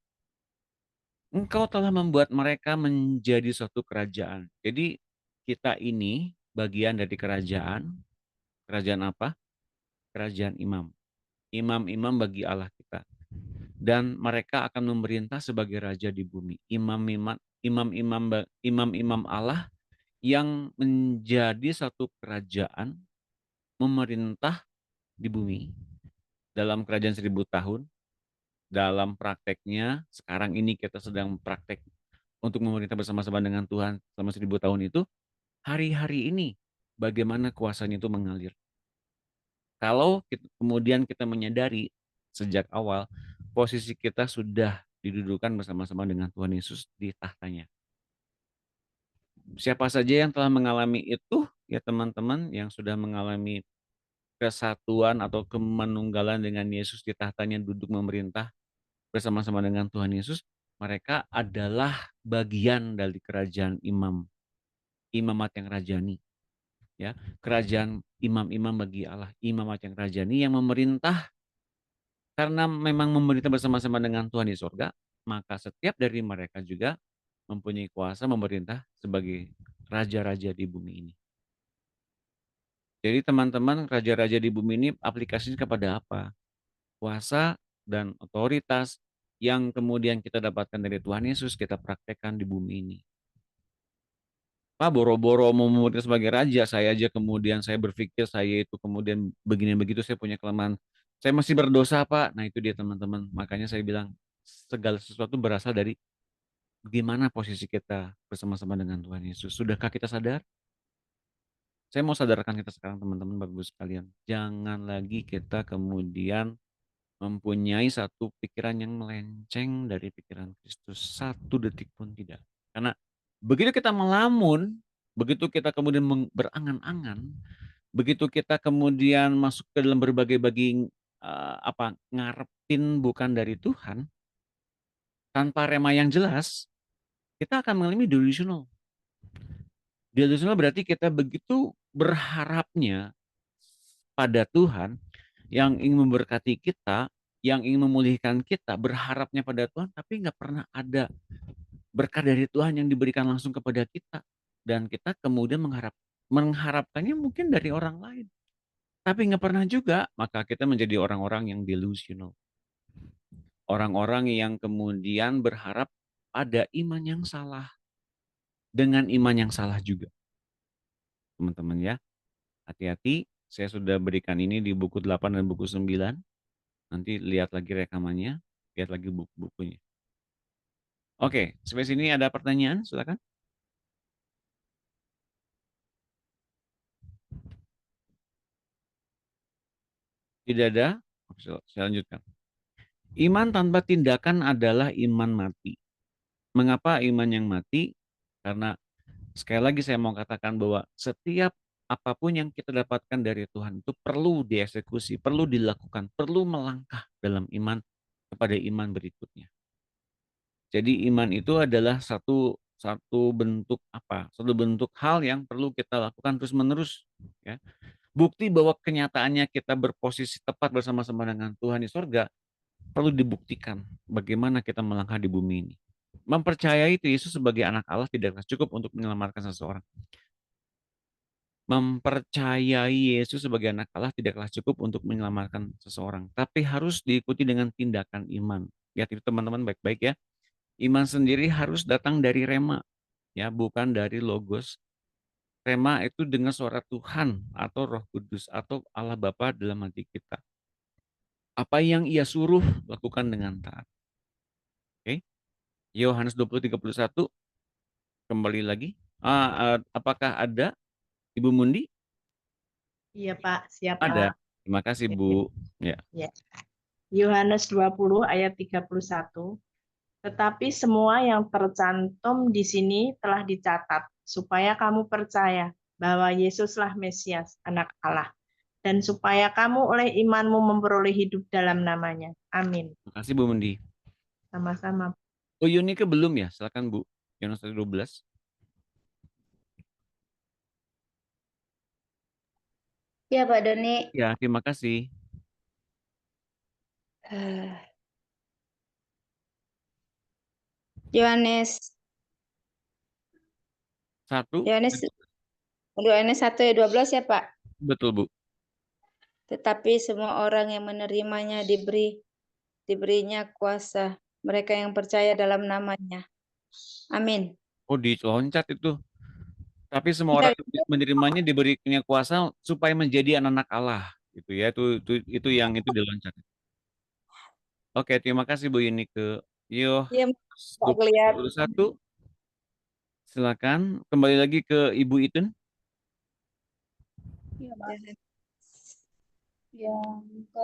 Engkau telah membuat mereka menjadi suatu kerajaan. Jadi kita ini bagian dari kerajaan. Kerajaan apa? Kerajaan imam. Imam-imam bagi Allah kita. Dan mereka akan memerintah sebagai raja di bumi. Imam-imam Allah yang menjadi satu kerajaan memerintah di bumi dalam kerajaan 1000 tahun. Dalam prakteknya, sekarang ini kita sedang praktek untuk memerintah bersama-sama dengan Tuhan selama 1000 tahun itu, hari-hari ini bagaimana kuasanya itu mengalir. Kalau kemudian kita menyadari sejak awal, posisi kita sudah didudukan bersama-sama dengan Tuhan Yesus di tahtanya. Siapa saja yang telah mengalami itu, ya teman-teman yang sudah mengalami kesatuan atau kemanunggalan dengan Yesus di tahtanya duduk memerintah bersama-sama dengan Tuhan Yesus, mereka adalah bagian dari kerajaan imamat yang rajani, ya, kerajaan imam-imam bagi Allah, imamat yang rajani yang memerintah. Karena memang memerintah bersama-sama dengan Tuhan di surga, maka setiap dari mereka juga mempunyai kuasa memerintah sebagai raja-raja di bumi ini. Jadi teman-teman, raja-raja di bumi ini aplikasinya kepada apa? Kuasa dan otoritas yang kemudian kita dapatkan dari Tuhan Yesus, kita praktekkan di bumi ini. Pak, boro-boro mau memerintah sebagai raja, saya aja kemudian saya berpikir saya itu kemudian begini begitu, saya punya kelemahan. Saya masih berdosa, Pak. Nah, itu dia teman-teman. Makanya saya bilang segala sesuatu berasal dari bagaimana posisi kita bersama-sama dengan Tuhan Yesus. Sudahkah kita sadar? Saya mau sadarkan kita sekarang teman-teman Bapak Ibu sekalian. Jangan lagi kita kemudian mempunyai satu pikiran yang melenceng dari pikiran Kristus. Satu detik pun tidak. Karena begitu kita melamun, begitu kita kemudian berangan-angan, begitu kita kemudian masuk ke dalam berbagai-bagai ngarepin bukan dari Tuhan, tanpa rema yang jelas, kita akan mengalami delusional. Delusional berarti kita begitu berharapnya pada Tuhan yang ingin memberkati kita, yang ingin memulihkan kita, berharapnya pada Tuhan, tapi nggak pernah ada berkat dari Tuhan yang diberikan langsung kepada kita. Dan kita kemudian mengharapkannya mungkin dari orang lain. Tapi nggak pernah juga, maka kita menjadi orang-orang yang delusional. Orang-orang yang kemudian berharap pada iman yang salah. Dengan iman yang salah juga. Teman-teman ya, hati-hati. Saya sudah berikan ini di buku 8 dan buku 9. Nanti lihat lagi rekamannya, lihat lagi buku-bukunya. Oke, sampai sini ada pertanyaan, silakan. Tidak ada? Saya lanjutkan. Iman tanpa tindakan adalah iman mati. Mengapa iman yang mati? Karena sekali lagi saya mau katakan bahwa setiap apapun yang kita dapatkan dari Tuhan itu perlu dieksekusi, perlu dilakukan, perlu melangkah dalam iman kepada iman berikutnya. Jadi iman itu adalah satu bentuk apa? Satu bentuk hal yang perlu kita lakukan terus-menerus, ya. Bukti bahwa kenyataannya kita berposisi tepat bersama-sama dengan Tuhan di surga perlu dibuktikan bagaimana kita melangkah di bumi ini. Mempercayai itu Yesus sebagai anak Allah tidaklah cukup untuk menyelamatkan seseorang. Mempercayai Yesus sebagai anak Allah tidaklah cukup untuk menyelamatkan seseorang, tapi harus diikuti dengan tindakan iman. Lihat itu teman-teman baik-baik ya. Iman sendiri harus datang dari rema, ya, bukan dari logos. Rema itu dengan suara Tuhan atau Roh Kudus atau Allah Bapa dalam hati kita. Apa yang Ia suruh lakukan dengan taat. Oke. Yohanes 20:31 kembali lagi. Apakah ada Ibu Mundi? Iya Pak, siap Ada. Pak. Terima kasih Bu. Ya. Ya. Yohanes 20 ayat 31. Tetapi semua yang tercantum di sini telah dicatat, supaya kamu percaya bahwa Yesuslah Mesias, anak Allah, dan supaya kamu oleh imanmu memperoleh hidup dalam namanya. Amin. Terima kasih Bu Mundi. Sama-sama. Oh, Yunike belum ya? Silakan Bu. Yohanes 1:12. Ya Pak Doni. Ya, terima kasih. Yohanes 1. Yohanes 1 ayat 12 ya Pak. Betul, Bu. Tetapi semua orang yang menerimanya diberinya kuasa, mereka yang percaya dalam namanya. Amin. Oh, diloncat itu. Tapi semua orang yang menerimanya diberinya kuasa supaya menjadi anak-anak Allah. Gitu ya. Itu yang itu diloncat. Oke, terima kasih Bu Yunike. Iya, Yohanes Pak kelihatan. 21. Silakan. Kembali lagi ke Ibu Itun. Ya, Pak. Yang ke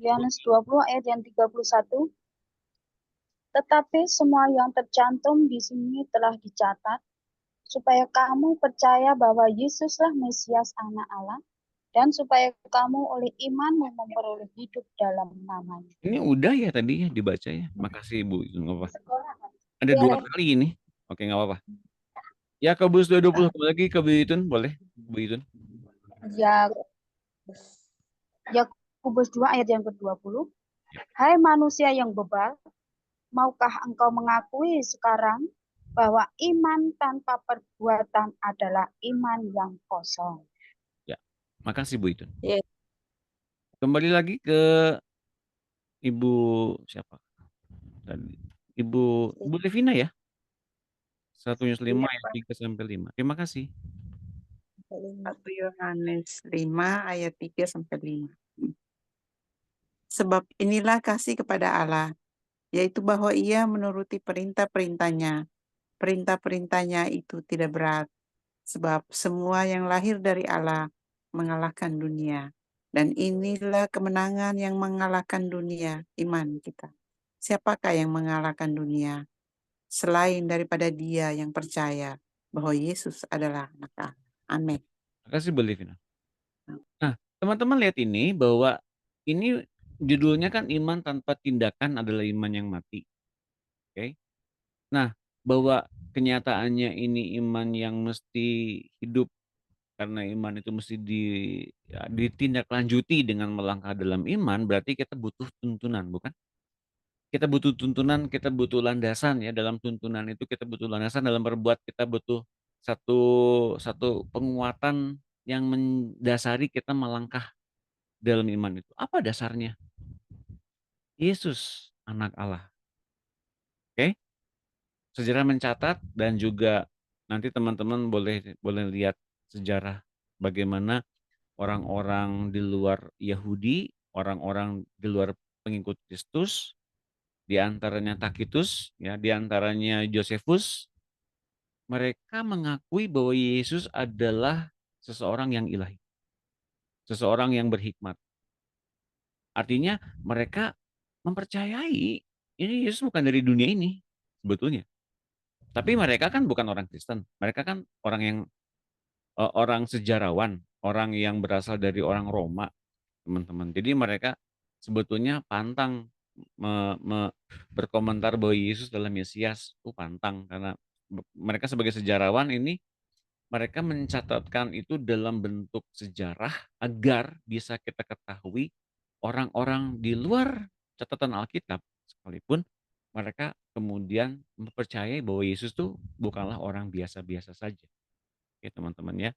Yohanes 20 ayat yang 31. Tetapi semua yang tercantum di sini telah dicatat, supaya kamu percaya bahwa Yesuslah Mesias Anak Allah, dan supaya kamu oleh imanmu memperoleh hidup dalam namanya. Ini udah ya tadi ya dibaca ya. Makasih Ibu Itun. Nggak apa-apa. Ada Ya. 2 kali ini. Oke, nggak apa-apa. Yakobus 2:20 kembali lagi ke Bu Itun, boleh Bu Itun. Yakobus 2 ayat yang ke-20. Hai manusia yang bebal, maukah engkau mengakui sekarang bahwa iman tanpa perbuatan adalah iman yang kosong? Ya, makasih Bu Itun. Ya. Kembali lagi ke Ibu siapa tadi? Ibu Levina ya. 1 Yohanes 5 ayat 3 sampai 5. Terima kasih. 1 Yohanes 5 ayat 3 sampai 5. Sebab inilah kasih kepada Allah, yaitu bahwa Ia menuruti perintah-perintahnya. Perintah-perintahnya itu tidak berat, sebab semua yang lahir dari Allah mengalahkan dunia. Dan inilah kemenangan yang mengalahkan dunia, iman kita. Siapakah yang mengalahkan dunia? Selain daripada dia yang percaya bahwa Yesus adalah anak Allah. Amin. Terima kasih Bu Levina. Nah, teman-teman lihat ini bahwa ini judulnya kan iman tanpa tindakan adalah iman yang mati. Oke. Nah, bahwa kenyataannya ini iman yang mesti hidup karena iman itu mesti ditindaklanjuti dengan melangkah dalam iman, berarti kita butuh tuntunan, bukan? Kita butuh tuntunan, kita butuh landasan ya. Dalam tuntunan itu kita butuh landasan, dalam berbuat kita butuh satu penguatan yang mendasari kita melangkah dalam iman itu. Apa dasarnya? Yesus anak Allah. Oke? Sejarah mencatat dan juga nanti teman-teman boleh lihat sejarah bagaimana orang-orang di luar Yahudi, orang-orang di luar pengikut Kristus, di antaranya Takitus, ya, di antaranya Josephus, mereka mengakui bahwa Yesus adalah seseorang yang ilahi, seseorang yang berhikmat. Artinya mereka mempercayai ini Yesus bukan dari dunia ini sebetulnya. Tapi mereka kan bukan orang Kristen, mereka kan orang sejarawan, orang yang berasal dari orang Roma, teman-teman. Jadi mereka sebetulnya pantang berkomentar bahwa Yesus adalah Mesias. Itu pantang karena mereka sebagai sejarawan ini mereka mencatatkan itu dalam bentuk sejarah agar bisa kita ketahui orang-orang di luar catatan Alkitab sekalipun mereka kemudian mempercayai bahwa Yesus itu bukanlah orang biasa-biasa saja. Oke, teman-teman ya.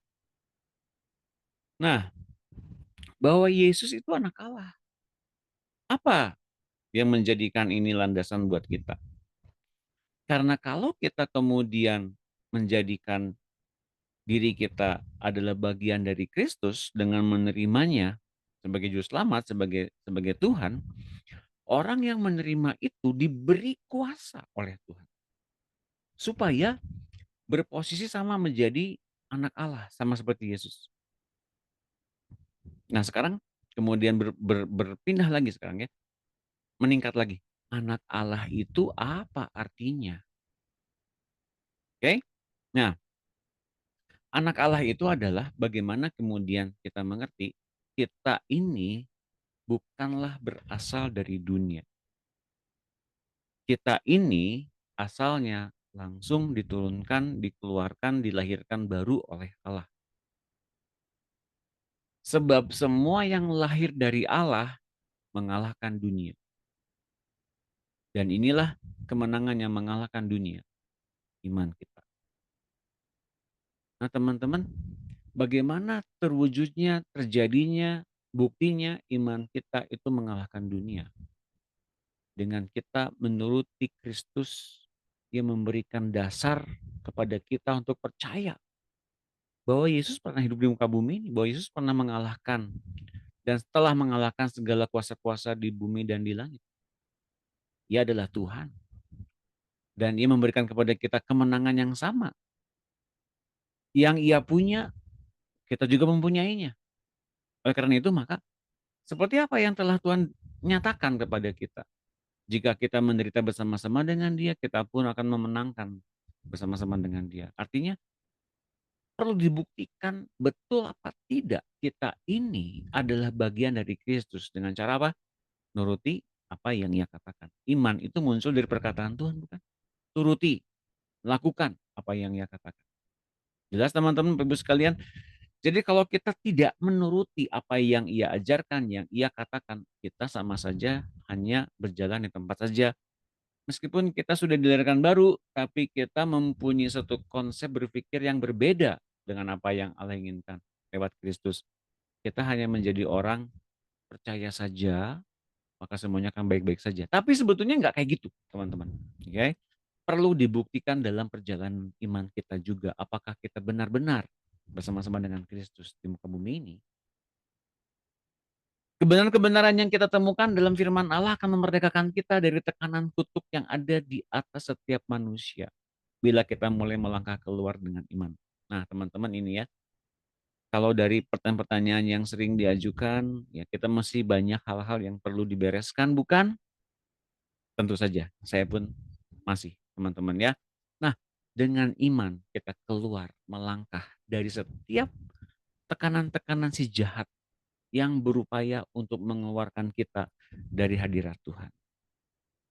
Nah, bahwa Yesus itu anak Allah. Apa yang menjadikan ini landasan buat kita? Karena kalau kita kemudian menjadikan diri kita adalah bagian dari Kristus dengan menerimanya sebagai juru selamat, sebagai Tuhan, orang yang menerima itu diberi kuasa oleh Tuhan supaya berposisi sama menjadi anak Allah, sama seperti Yesus. Nah, sekarang kemudian berpindah lagi sekarang ya, meningkat lagi. Anak Allah itu apa artinya? Oke? Nah, anak Allah itu adalah bagaimana kemudian kita mengerti kita ini bukanlah berasal dari dunia. Kita ini asalnya langsung diturunkan, dikeluarkan, dilahirkan baru oleh Allah. Sebab semua yang lahir dari Allah mengalahkan dunia. Dan inilah kemenangan yang mengalahkan dunia, iman kita. Nah teman-teman, bagaimana terwujudnya, terjadinya, buktinya iman kita itu mengalahkan dunia? Dengan kita menuruti Kristus yang memberikan dasar kepada kita untuk percaya bahwa Yesus pernah hidup di muka bumi ini, bahwa Yesus pernah mengalahkan dan setelah mengalahkan segala kuasa-kuasa di bumi dan di langit. Ia adalah Tuhan. Dan Ia memberikan kepada kita kemenangan yang sama. Yang Ia punya, kita juga mempunyainya. Oleh karena itu, maka seperti apa yang telah Tuhan nyatakan kepada kita? Jika kita menderita bersama-sama dengan Dia, kita pun akan memenangkan bersama-sama dengan Dia. Artinya, perlu dibuktikan betul apa tidak kita ini adalah bagian dari Kristus. Dengan cara apa? Nuruti apa yang Ia katakan. Iman itu muncul dari perkataan Tuhan, bukan? Turuti, lakukan apa yang Ia katakan. Jelas teman-teman, Bapak Ibu sekalian. Jadi kalau kita tidak menuruti apa yang Ia ajarkan, yang Ia katakan, kita sama saja hanya berjalan di tempat saja. Meskipun kita sudah dilahirkan baru, tapi kita mempunyai satu konsep berpikir yang berbeda dengan apa yang Allah inginkan lewat Kristus. Kita hanya menjadi orang percaya saja, maka semuanya akan baik-baik saja. Tapi sebetulnya nggak kayak gitu, teman-teman. Okay? Perlu dibuktikan dalam perjalanan iman kita juga. Apakah kita benar-benar bersama-sama dengan Kristus di muka bumi ini? Kebenaran-kebenaran yang kita temukan dalam firman Allah akan memerdekakan kita dari tekanan kutuk yang ada di atas setiap manusia. Bila kita mulai melangkah keluar dengan iman. Nah teman-teman ini ya, kalau dari pertanyaan-pertanyaan yang sering diajukan, ya kita masih banyak hal-hal yang perlu dibereskan, bukan? Tentu saja, saya pun masih, teman-teman ya. Nah, dengan iman kita keluar, melangkah dari setiap tekanan-tekanan si jahat yang berupaya untuk mengeluarkan kita dari hadirat Tuhan.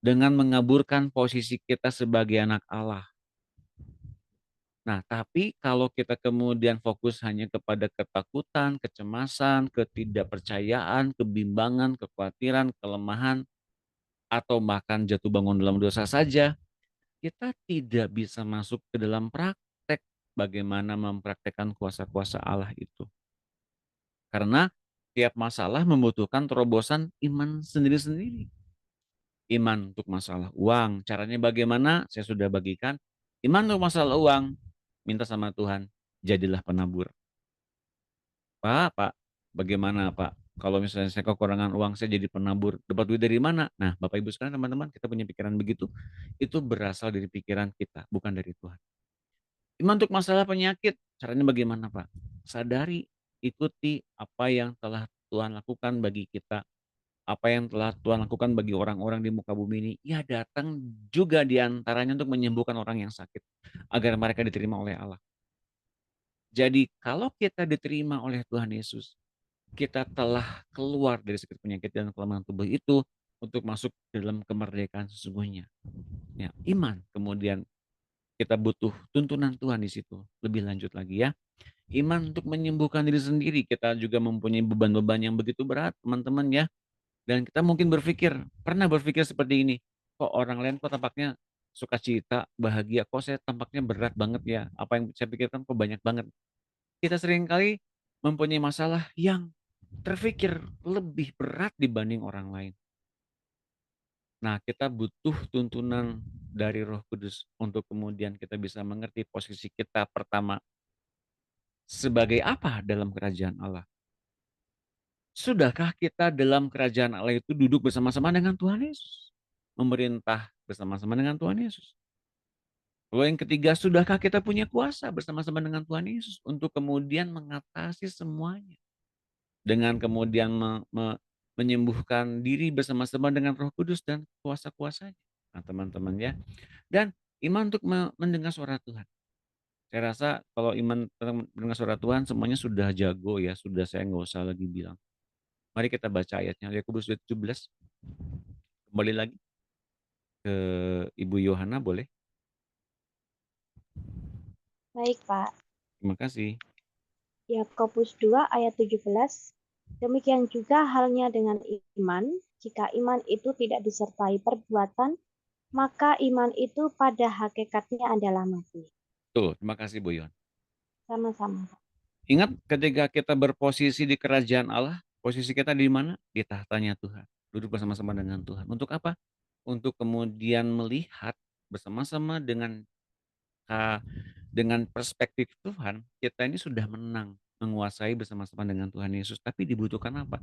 Dengan mengaburkan posisi kita sebagai anak Allah. Nah, tapi kalau kita kemudian fokus hanya kepada ketakutan, kecemasan, ketidakpercayaan, kebimbangan, kekhawatiran, kelemahan, atau bahkan jatuh bangun dalam dosa saja, kita tidak bisa masuk ke dalam praktek bagaimana mempraktekkan kuasa-kuasa Allah itu. Karena tiap masalah membutuhkan terobosan iman sendiri-sendiri. Iman untuk masalah uang, caranya bagaimana? Saya sudah bagikan. Iman untuk masalah uang, minta sama Tuhan, jadilah penabur. Pak, bagaimana Pak? Kalau misalnya saya kekurangan uang, saya jadi penabur. Dapat duit dari mana? Nah, Bapak Ibu sekalian, teman-teman, kita punya pikiran begitu. Itu berasal dari pikiran kita, bukan dari Tuhan. Iman untuk masalah penyakit, caranya bagaimana Pak? Sadari, ikuti apa yang telah Tuhan lakukan bagi kita. Apa yang telah Tuhan lakukan bagi orang-orang di muka bumi ini. Ia datang juga diantaranya untuk menyembuhkan orang yang sakit. Agar mereka diterima oleh Allah. Jadi kalau kita diterima oleh Tuhan Yesus, kita telah keluar dari sakit penyakit dan kelemahan tubuh itu untuk masuk dalam kemerdekaan sesungguhnya. Ya, iman. Kemudian kita butuh tuntunan Tuhan di situ. Lebih lanjut lagi ya. Iman untuk menyembuhkan diri sendiri. Kita juga mempunyai beban-beban yang begitu berat, teman-teman ya. Dan kita mungkin pernah berpikir seperti ini. Kok orang lain kok tampaknya sukacita, bahagia. Kok saya tampaknya berat banget ya. Apa yang saya pikirkan kok banyak banget. Kita seringkali mempunyai masalah yang terpikir lebih berat dibanding orang lain. Nah, kita butuh tuntunan dari Roh Kudus untuk kemudian kita bisa mengerti posisi kita pertama sebagai apa dalam kerajaan Allah. Sudahkah kita dalam kerajaan Allah itu duduk bersama-sama dengan Tuhan Yesus? Memerintah bersama-sama dengan Tuhan Yesus. Lalu yang ketiga, sudahkah kita punya kuasa bersama-sama dengan Tuhan Yesus untuk kemudian mengatasi semuanya? Dengan kemudian menyembuhkan diri bersama-sama dengan Roh Kudus dan kuasa-kuasanya. Nah, teman-teman ya. Dan iman untuk mendengar suara Tuhan. Saya rasa kalau iman mendengar suara Tuhan semuanya sudah jago ya, sudah saya nggak usah lagi bilang. Mari kita baca ayatnya, Yakobus 2:17. Kembali lagi ke Ibu Yohana boleh? Baik, Pak. Terima kasih. Yakobus 2 ayat 17. Demikian juga halnya dengan iman, jika iman itu tidak disertai perbuatan, maka iman itu pada hakikatnya adalah mati. Tuh, terima kasih Bu Yon. Sama-sama. Ingat ketika kita berposisi di kerajaan Allah, posisi kita di mana? Di tahtanya Tuhan. Duduk bersama-sama dengan Tuhan. Untuk apa? Untuk kemudian melihat bersama-sama dengan perspektif Tuhan, kita ini sudah menang, menguasai bersama-sama dengan Tuhan Yesus. Tapi dibutuhkan apa?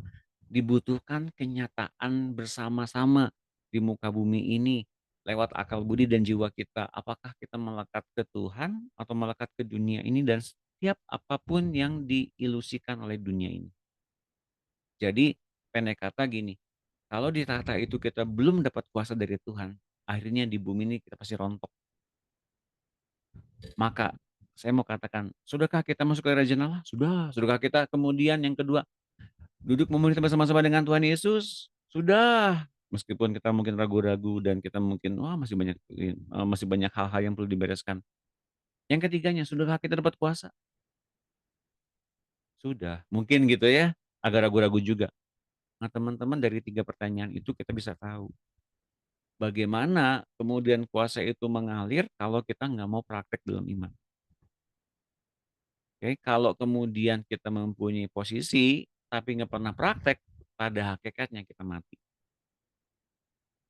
Dibutuhkan kenyataan bersama-sama di muka bumi ini lewat akal budi dan jiwa kita. Apakah kita melekat ke Tuhan atau melekat ke dunia ini dan setiap apapun yang diilusikan oleh dunia ini. Jadi pendek kata gini, kalau di tahta itu kita belum dapat kuasa dari Tuhan, akhirnya di bumi ini kita pasti rontok. Maka saya mau katakan, sudahkah kita masuk ke kerajaan Allah? Sudah. Sudahkah kita kemudian yang kedua, duduk memerintah bersama-sama dengan Tuhan Yesus? Sudah. Meskipun kita mungkin ragu-ragu dan kita mungkin masih banyak hal-hal yang perlu dibereskan. Yang ketiganya, sudahkah kita dapat kuasa? Sudah. Mungkin gitu ya, agak ragu-ragu juga. Nah teman-teman dari 3 pertanyaan itu kita bisa tahu bagaimana kemudian kuasa itu mengalir kalau kita nggak mau praktek dalam iman. Oke, kalau kemudian kita mempunyai posisi tapi nggak pernah praktek, pada hakikatnya kita mati.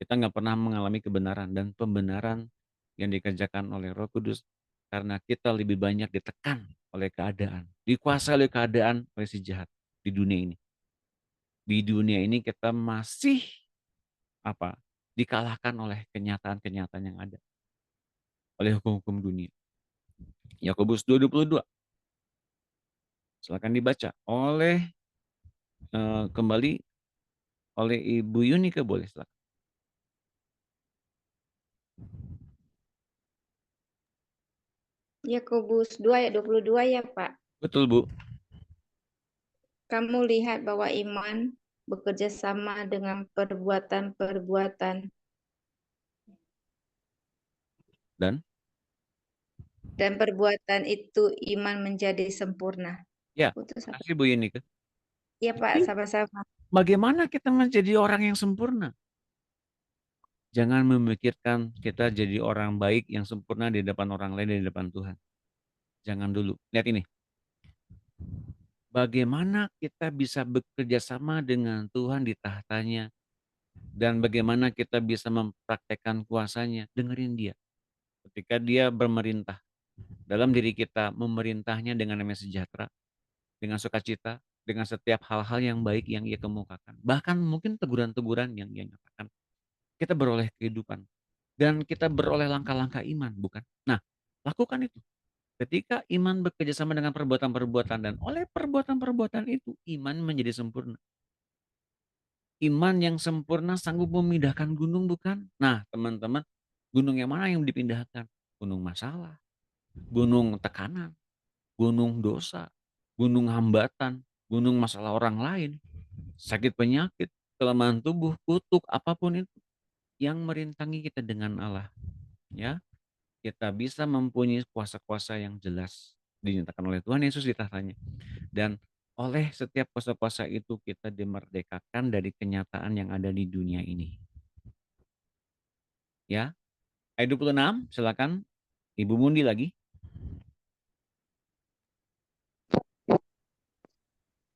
Kita nggak pernah mengalami kebenaran dan pembenaran yang dikerjakan oleh Roh Kudus karena kita lebih banyak ditekan oleh keadaan, dikuasai oleh keadaan oleh si jahat di dunia ini. Di dunia ini kita masih dikalahkan oleh kenyataan-kenyataan yang ada, oleh hukum-hukum dunia. Yakobus 2:22. Silakan dibaca kembali oleh Ibu Yunike boleh silakan. Yakobus 2 ayat 22 ya Pak. Betul Bu. Kamu lihat bahwa iman bekerja sama dengan perbuatan-perbuatan dan perbuatan itu iman menjadi sempurna. Ya, Putus apa? kasih Bu Yunike. Iya Pak, sama-sama. Bagaimana kita menjadi orang yang sempurna? Jangan memikirkan kita jadi orang baik yang sempurna di depan orang lain dan di depan Tuhan. Jangan dulu. Lihat ini. Bagaimana kita bisa bekerja sama dengan Tuhan di tahtanya dan bagaimana kita bisa mempraktekkan kuasanya. Dengerin dia. Ketika dia bermerintah dalam diri kita, memerintahnya dengan damai sejahtera, dengan sukacita, dengan setiap hal-hal yang baik yang ia kemukakan. Bahkan mungkin teguran-teguran yang ia nyatakan. Kita beroleh kehidupan. Dan kita beroleh langkah-langkah iman, bukan? Nah, lakukan itu. Ketika iman bekerja sama dengan perbuatan-perbuatan dan oleh perbuatan-perbuatan itu, iman menjadi sempurna. Iman yang sempurna sanggup memindahkan gunung, bukan? Nah, teman-teman, gunung yang mana yang dipindahkan? Gunung masalah, gunung tekanan, gunung dosa, gunung hambatan, gunung masalah orang lain, sakit penyakit, kelemahan tubuh, kutuk, apapun itu yang merintangi kita dengan Allah. Ya, kita bisa mempunyai kuasa-kuasa yang jelas dinyatakan oleh Tuhan Yesus di tahtanya. Dan oleh setiap kuasa-kuasa itu kita dimerdekakan dari kenyataan yang ada di dunia ini. Ya, ayat 26, silakan Ibu Mundi lagi.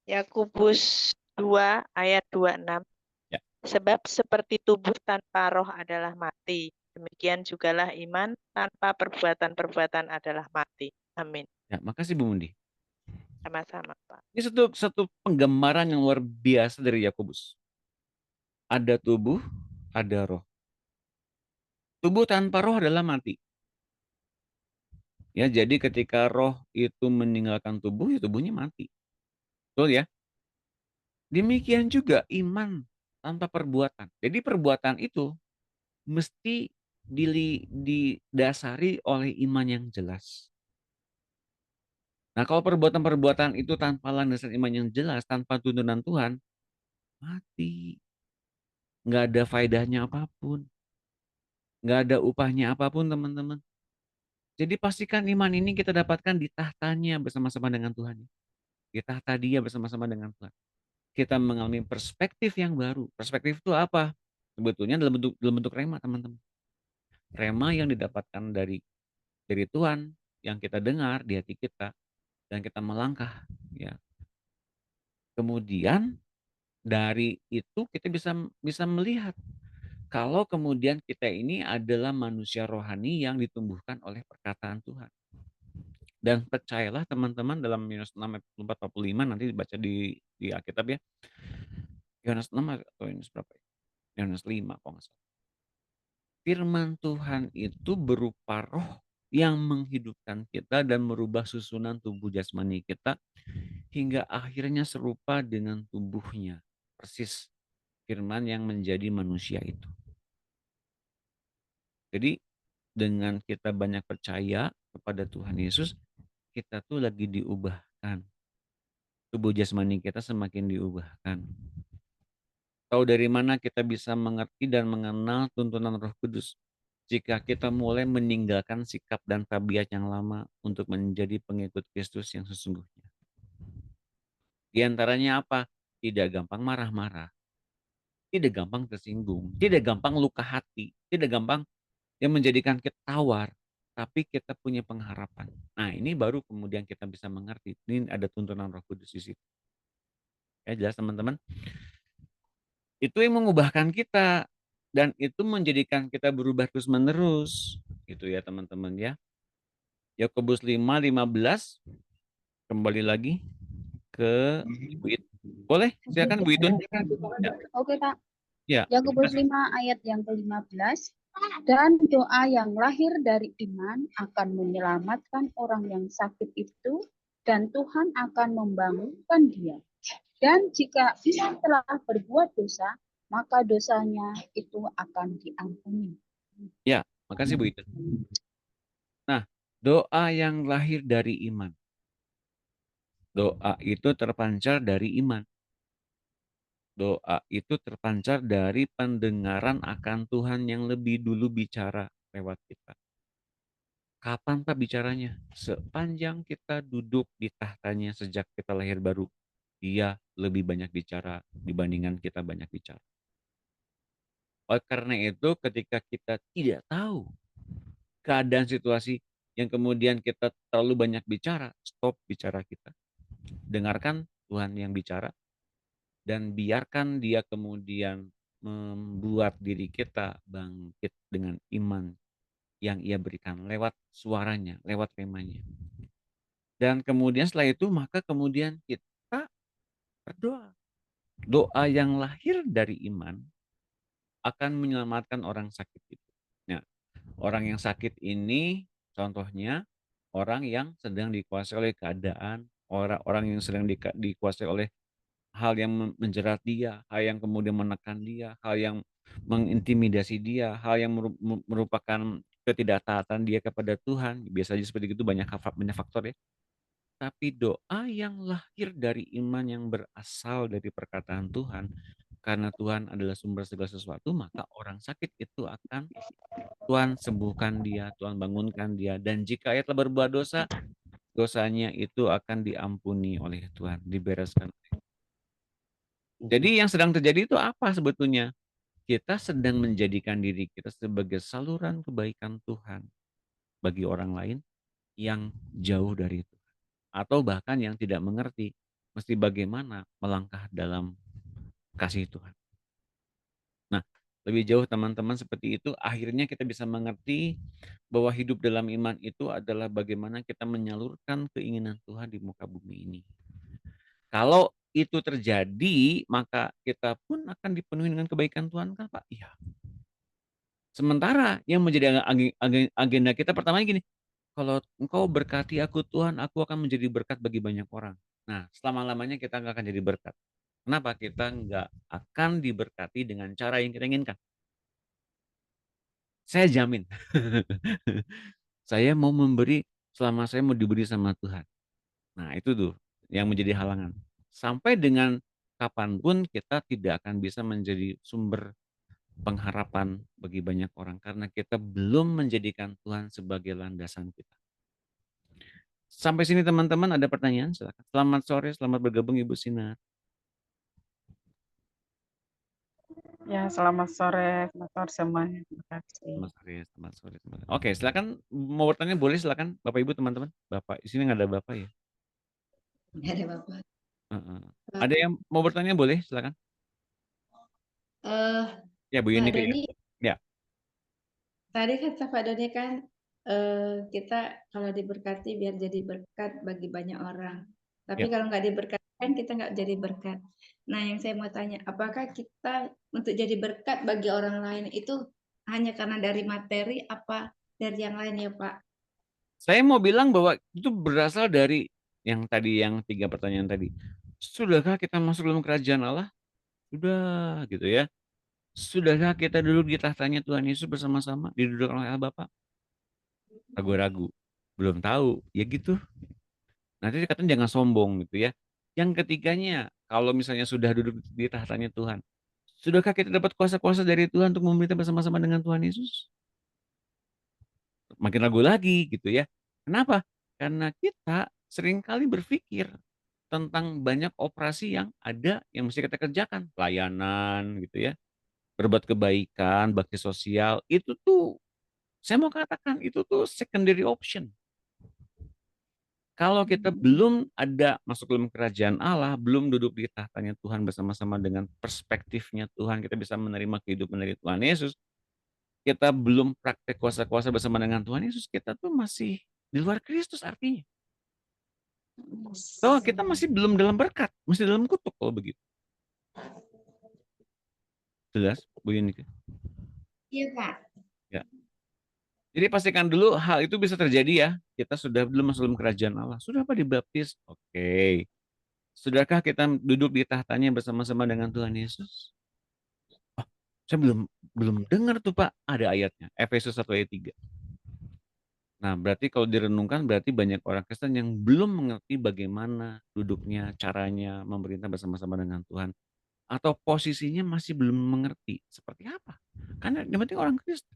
Yakobus 2 ayat 26. Ya. Sebab seperti tubuh tanpa roh adalah mati, demikian jugalah iman tanpa perbuatan-perbuatan adalah mati. Amin. Ya, makasih Bu Mundi. Sama-sama, Pak. Ini satu penggambaran yang luar biasa dari Yakobus. Ada tubuh, ada roh. Tubuh tanpa roh adalah mati. Ya, jadi ketika roh itu meninggalkan tubuh, ya tubuhnya mati. Betul ya? Demikian juga iman tanpa perbuatan. Jadi perbuatan itu mesti didasari oleh iman yang jelas. Nah, kalau perbuatan-perbuatan itu tanpa landasan iman yang jelas, tanpa tuntunan Tuhan, mati. Nggak ada faedahnya apapun. Nggak ada upahnya apapun, teman-teman. Jadi pastikan iman ini kita dapatkan di tahtanya bersama-sama dengan Tuhan. Di tahta Dia bersama-sama dengan Tuhan. Kita mengalami perspektif yang baru. Perspektif itu apa? Sebetulnya dalam bentuk rema, teman-teman. Rema yang didapatkan dari Tuhan, yang kita dengar di hati kita, dan kita melangkah. Ya. Kemudian dari itu kita bisa melihat kalau kemudian kita ini adalah manusia rohani yang ditumbuhkan oleh perkataan Tuhan. Dan percayalah teman-teman, dalam Yohanes 6 ayat 44-45 nanti dibaca di Alkitab ya. Yohanes 6 atau Yohanes berapa ya? Yohanes 5 kalau nggak salah. Firman Tuhan itu berupa roh yang menghidupkan kita dan merubah susunan tubuh jasmani kita hingga akhirnya serupa dengan tubuhnya. Persis firman yang menjadi manusia itu. Jadi dengan kita banyak percaya kepada Tuhan Yesus, kita tuh lagi diubahkan. Tubuh jasmani kita semakin diubahkan. Tahu dari mana kita bisa mengerti dan mengenal tuntunan Roh Kudus? Jika kita mulai meninggalkan sikap dan tabiat yang lama untuk menjadi pengikut Kristus yang sesungguhnya. Di antaranya apa? Tidak gampang marah-marah. Tidak gampang tersinggung. Tidak gampang luka hati. Tidak gampang yang menjadikan kita tawar. Tapi kita punya pengharapan. Nah, ini baru kemudian kita bisa mengerti. Ini ada tuntunan Roh Kudus di situ. Ya, jelas teman-teman? Itu yang mengubahkan kita. Dan itu menjadikan kita berubah terus-menerus. Gitu ya teman-teman ya. Yakobus 5:15. Kembali lagi ke Ibu Itu. Boleh? Silakan Bu Itu. Ya. Oke, Kak. Ya. Yakobus 5 ayat yang ke-15. Dan doa yang lahir dari iman akan menyelamatkan orang yang sakit itu, dan Tuhan akan membangunkan dia. Dan jika ia telah berbuat dosa, maka dosanya itu akan diampuni. Ya, makasih Bu Itu. Nah, doa yang lahir dari iman. Doa itu terpancar dari iman. Doa itu terpancar dari pendengaran akan Tuhan yang lebih dulu bicara lewat kita. Kapan Pak bicaranya? Sepanjang kita duduk di tahtanya sejak kita lahir baru. Dia lebih banyak bicara dibandingkan kita banyak bicara. Oleh karena itu ketika kita tidak tahu keadaan situasi yang kemudian kita terlalu banyak bicara, stop bicara kita. Dengarkan Tuhan yang bicara dan biarkan dia kemudian membuat diri kita bangkit dengan iman yang ia berikan lewat suaranya, lewat temanya. Dan kemudian setelah itu maka kemudian kita berdoa. Doa yang lahir dari iman akan menyelamatkan orang sakit itu. Nah, orang yang sakit ini contohnya orang yang sedang dikuasai oleh keadaan, orang yang sedang dikuasai oleh hal yang menjerat dia, hal yang kemudian menekan dia, hal yang mengintimidasi dia, hal yang merupakan ketidaktaatan dia kepada Tuhan. Biasanya seperti itu, banyak faktor ya. Tapi doa yang lahir dari iman yang berasal dari perkataan Tuhan, karena Tuhan adalah sumber segala sesuatu, maka orang sakit itu akan Tuhan sembuhkan dia, Tuhan bangunkan dia. Dan jika ia telah berbuat dosa, dosanya itu akan diampuni oleh Tuhan, dibereskan. Jadi yang sedang terjadi itu apa sebetulnya? Kita sedang menjadikan diri kita sebagai saluran kebaikan Tuhan bagi orang lain yang jauh dari Tuhan. Atau bahkan yang tidak mengerti mesti bagaimana melangkah dalam kasih Tuhan. Nah, lebih jauh teman-teman seperti itu, akhirnya kita bisa mengerti bahwa hidup dalam iman itu adalah bagaimana kita menyalurkan keinginan Tuhan di muka bumi ini. Kalau itu terjadi, maka kita pun akan dipenuhi dengan kebaikan Tuhan kan Pak? Iya. Sementara yang menjadi agenda kita pertamanya gini, kalau engkau berkati aku Tuhan, aku akan menjadi berkat bagi banyak orang. Nah, selama-lamanya kita nggak akan jadi berkat. Kenapa? Kita nggak akan diberkati dengan cara yang kita inginkan. Saya jamin. Saya mau memberi selama saya mau diberi sama Tuhan. Nah, itu tuh yang menjadi halangan. Sampai dengan kapanpun kita tidak akan bisa menjadi sumber pengharapan bagi banyak orang karena kita belum menjadikan Tuhan sebagai landasan kita. Sampai sini teman-teman, ada pertanyaan? Silakan. Selamat sore, selamat bergabung Ibu Sinar. Ya, selamat sore semuanya. Terima kasih. Selamat sore, selamat sore. Oke, silakan mau bertanya boleh, silakan Bapak Ibu teman-teman. Bapak di sini nggak ada Bapak ya? Nggak ada Bapak. Heeh. Ada yang mau bertanya boleh, silakan. Eh, Ya Bu Pak Yunika ya. Doni, Ya. tadi kata Pak Doni kan kita kalau diberkati biar jadi berkat bagi banyak orang. Tapi Ya. kalau nggak diberkati kan kita nggak jadi berkat. Nah, yang saya mau tanya, apakah kita untuk jadi berkat bagi orang lain itu hanya karena dari materi apa dari yang lain ya Pak? Saya mau bilang bahwa itu berasal dari yang 3 pertanyaan tadi. Sudahkah kita masuk dalam kerajaan Allah? Sudah, gitu ya. Sudahkah kita duduk di tahtanya Tuhan Yesus bersama-sama, didudukkan oleh Allah Bapa? Ragu-ragu. Belum tahu. Ya gitu. Nanti dikatakan jangan sombong gitu ya. Yang ketiganya, kalau misalnya sudah duduk di tahtanya Tuhan, sudahkah kita dapat kuasa-kuasa dari Tuhan untuk memerintah bersama-sama dengan Tuhan Yesus? Makin ragu lagi gitu ya. Kenapa? Karena kita seringkali berpikir tentang banyak operasi yang ada yang mesti kita kerjakan. Pelayanan gitu ya, berbuat kebaikan, bakti sosial, itu tuh saya mau katakan itu tuh secondary option. Kalau kita belum ada masuk dalam kerajaan Allah, belum duduk di tahtanya Tuhan bersama-sama dengan perspektifnya Tuhan, kita bisa menerima kehidupan dari Tuhan Yesus, kita belum praktek kuasa-kuasa bersama dengan Tuhan Yesus, kita tuh masih di luar Kristus artinya. So, kita masih belum dalam berkat, masih dalam kutuk kalau begitu. Jelas, Bu Yunika? Iya Pak. Ya. Jadi pastikan dulu hal itu bisa terjadi ya. Kita sudah belum masuk dalam kerajaan Allah. Sudah apa dibaptis? Oke. Sudahkah kita duduk di tahtanya bersama-sama dengan Tuhan Yesus? Oh, saya belum dengar tuh Pak, ada ayatnya. Efesus 1 ayat 3. Nah, berarti kalau direnungkan berarti banyak orang Kristen yang belum mengerti bagaimana duduknya, caranya memerintah bersama-sama dengan Tuhan. Atau posisinya masih belum mengerti. Seperti apa? Karena yang penting orang Kristen.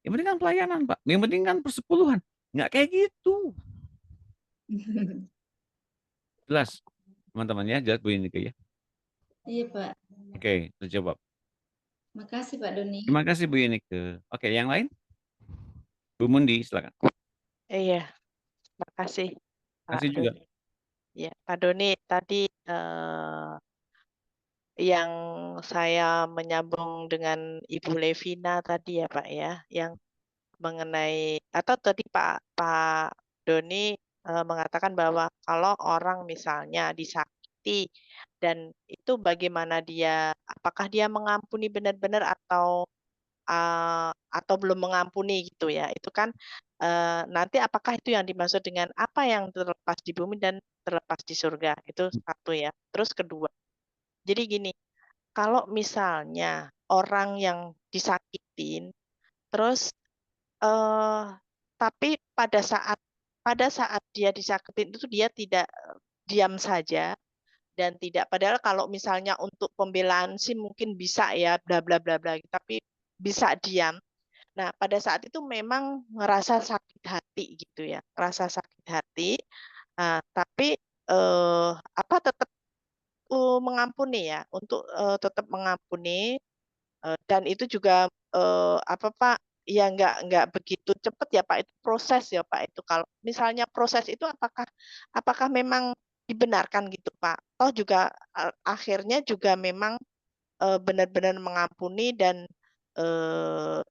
Yang penting kan pelayanan Pak. Yang penting kan persepuluhan. Nggak kayak gitu. Jelas, teman-teman ya. Jelas Bu Yunika ya. Iya Pak. Oke, terjawab. Makasih Pak Doni. Terima kasih Bu Yunika. Oke, yang lain? Bu Mundi, silakan. Iya, terima kasih Pak Kasih juga. Doni. Ya, Pak Doni tadi yang saya menyambung dengan Ibu Levina tadi ya Pak ya, yang mengenai atau tadi Pak Doni mengatakan bahwa kalau orang misalnya disakiti dan itu bagaimana dia, apakah dia mengampuni benar-benar atau belum mengampuni gitu ya. Itu kan nanti apakah itu yang dimaksud dengan apa yang terlepas di bumi dan terlepas di surga. Itu satu ya. Terus kedua, jadi gini, kalau misalnya orang yang disakitin, terus tapi pada saat dia disakitin itu dia tidak diam saja dan tidak, padahal kalau misalnya untuk pembelaan sih mungkin bisa ya bla bla bla bla, tapi bisa diam. Nah, pada saat itu memang ngerasa sakit hati gitu ya, ngerasa sakit hati, tapi tetap mengampuni ya, untuk tetap mengampuni, dan itu juga Pak, ya nggak begitu cepat ya Pak, itu proses ya Pak itu. Kalau misalnya proses itu apakah memang dibenarkan gitu Pak? Toh juga akhirnya juga memang benar-benar mengampuni eh,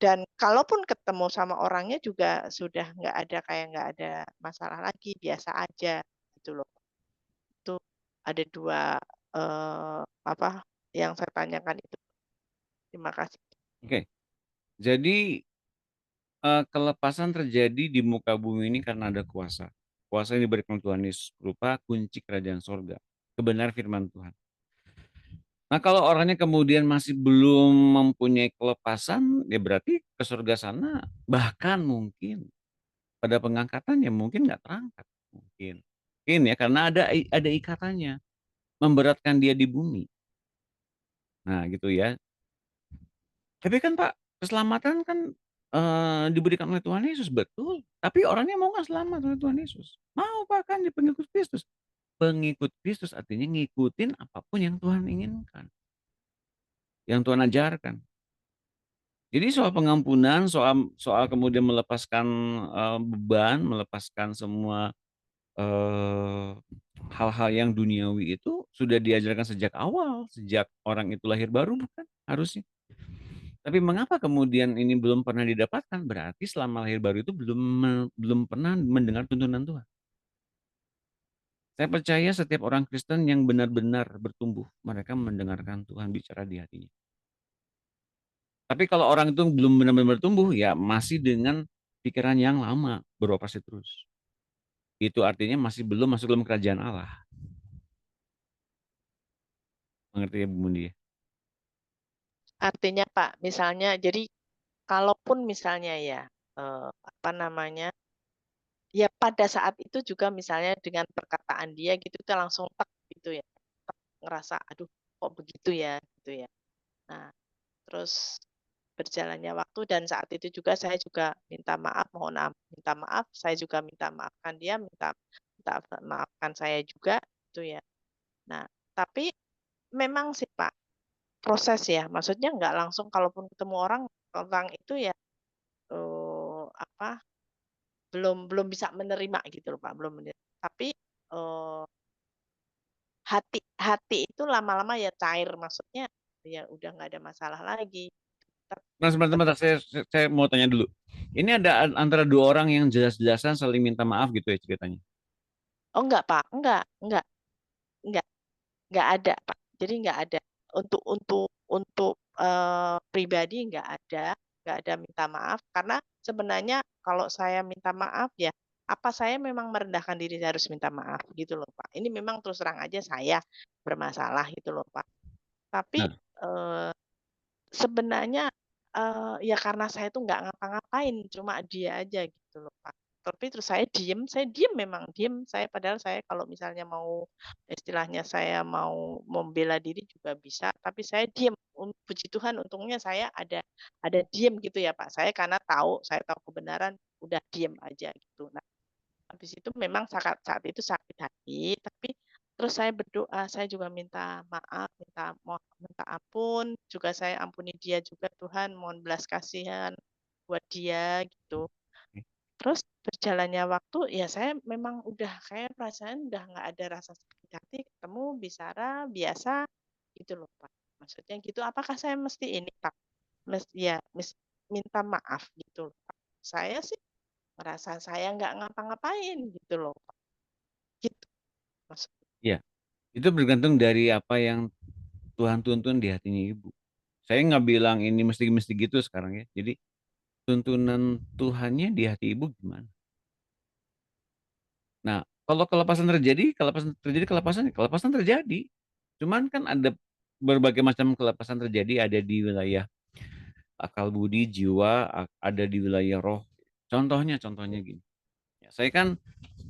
dan kalaupun ketemu sama orangnya juga sudah nggak ada masalah lagi, biasa aja gitu loh. Itu ada dua yang saya tanyakan itu. Terima kasih. Oke. Jadi kelepasan terjadi di muka bumi ini karena ada kuasa. Kuasa yang diberikan Tuhan Yesus berupa kunci kerajaan sorga. Kebenaran firman Tuhan. Nah, kalau orangnya kemudian masih belum mempunyai kelepasan, ya berarti ke surga sana bahkan mungkin pada pengangkatan ya mungkin nggak terangkat. Mungkin ya karena ada ikatannya. memberatkan dia di bumi. Nah, gitu ya. Tapi kan Pak, keselamatan kan diberikan oleh Tuhan Yesus, betul. Tapi orangnya mau nggak selamat oleh Tuhan Yesus? Mau Pak, kan di pengikut Kristus. Pengikut Kristus artinya ngikutin apapun yang Tuhan inginkan, yang Tuhan ajarkan. Jadi soal pengampunan, soal soal kemudian melepaskan beban, melepaskan semua hal-hal yang duniawi itu sudah diajarkan sejak awal, sejak orang itu lahir baru, bukan? Harusnya. Tapi mengapa kemudian ini belum pernah didapatkan? Berarti selama lahir baru itu belum pernah mendengar tuntunan Tuhan. Saya percaya setiap orang Kristen yang benar-benar bertumbuh, mereka mendengarkan Tuhan bicara di hatinya. Tapi kalau orang itu belum benar-benar bertumbuh, ya masih dengan pikiran yang lama beroperasi terus. Itu artinya masih belum masuk dalam kerajaan Allah. Mengerti ya Bu Mundi? Artinya Pak, misalnya jadi kalaupun misalnya ya apa namanya, ya pada saat itu juga misalnya dengan perkataan dia gitu kita langsung tek gitu ya, tek, ngerasa aduh kok begitu ya gitu ya. Nah terus berjalannya waktu dan saat itu juga saya juga minta maaf, minta maaf, saya juga minta maafkan dia, minta maafkan saya juga gitu ya. Nah tapi memang sih Pak proses ya, maksudnya nggak langsung kalaupun ketemu orang itu ya apa belum bisa menerima gitu loh Pak, belum menerima. Tapi hati hati itu lama-lama ya cair, maksudnya ya udah nggak ada masalah lagi. Sebentar, saya mau tanya dulu. Ini ada antara dua orang yang jelas-jelasan saling minta maaf gitu ya ceritanya? Oh enggak Pak, enggak, enggak ada Pak. Jadi enggak ada untuk pribadi enggak ada minta maaf karena sebenarnya kalau saya minta maaf ya apa saya memang merendahkan diri saya harus minta maaf gitu loh Pak. Ini memang terus terang aja saya bermasalah gitu loh Pak. Tapi Nah, sebenarnya ya karena saya tuh nggak ngapa-ngapain, cuma dia aja gitu loh Pak. Tapi terus saya diem memang diem. Saya padahal saya kalau misalnya mau istilahnya saya mau membela diri juga bisa, tapi saya diem. Puji Tuhan untungnya saya ada diem gitu ya Pak. Saya tahu kebenaran, udah diem aja gitu. Nah, habis itu memang saat itu sakit hati, tapi terus saya berdoa, saya juga minta maaf, minta ampun, juga saya ampuni dia juga Tuhan, mohon belas kasihan buat dia gitu. Terus berjalannya waktu ya saya memang udah kayak perasaan udah nggak ada rasa sakit hati, ketemu bicara biasa gitu loh Pak. Maksudnya gitu, apakah saya mesti ini Pak? Minta maaf gitu loh Pak. Saya sih merasa saya nggak ngapa-ngapain gitu loh Pak. Gitu maksudnya. iya. Itu bergantung dari apa yang Tuhan tuntun di hatinya Ibu. Saya nggak bilang ini mesti gitu sekarang ya. Jadi tuntunan Tuhannya di hati Ibu gimana? Nah, kalau kelepasan terjadi. Cuman kan ada berbagai macam kelepasan terjadi, ada di wilayah akal budi, jiwa, ada di wilayah roh. Contohnya gini. Ya, saya kan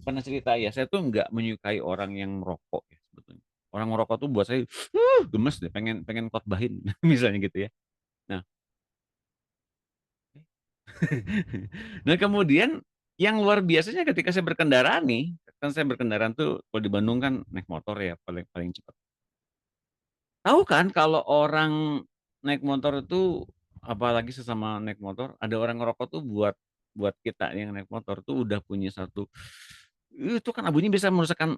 pernah cerita ya, saya tuh nggak menyukai orang yang merokok ya sebetulnya. Orang merokok tuh buat saya gemes deh, pengen khotbahin misalnya gitu ya. Nah, nah kemudian yang luar biasanya ketika saya berkendara nih, kan saya berkendaraan tuh kalau di Bandung kan naik motor ya paling paling cepat. Tahu kan kalau orang naik motor itu apalagi sesama naik motor, ada orang ngerokok tuh buat buat kita yang naik motor tuh udah punya satu itu kan abunya bisa merusakkan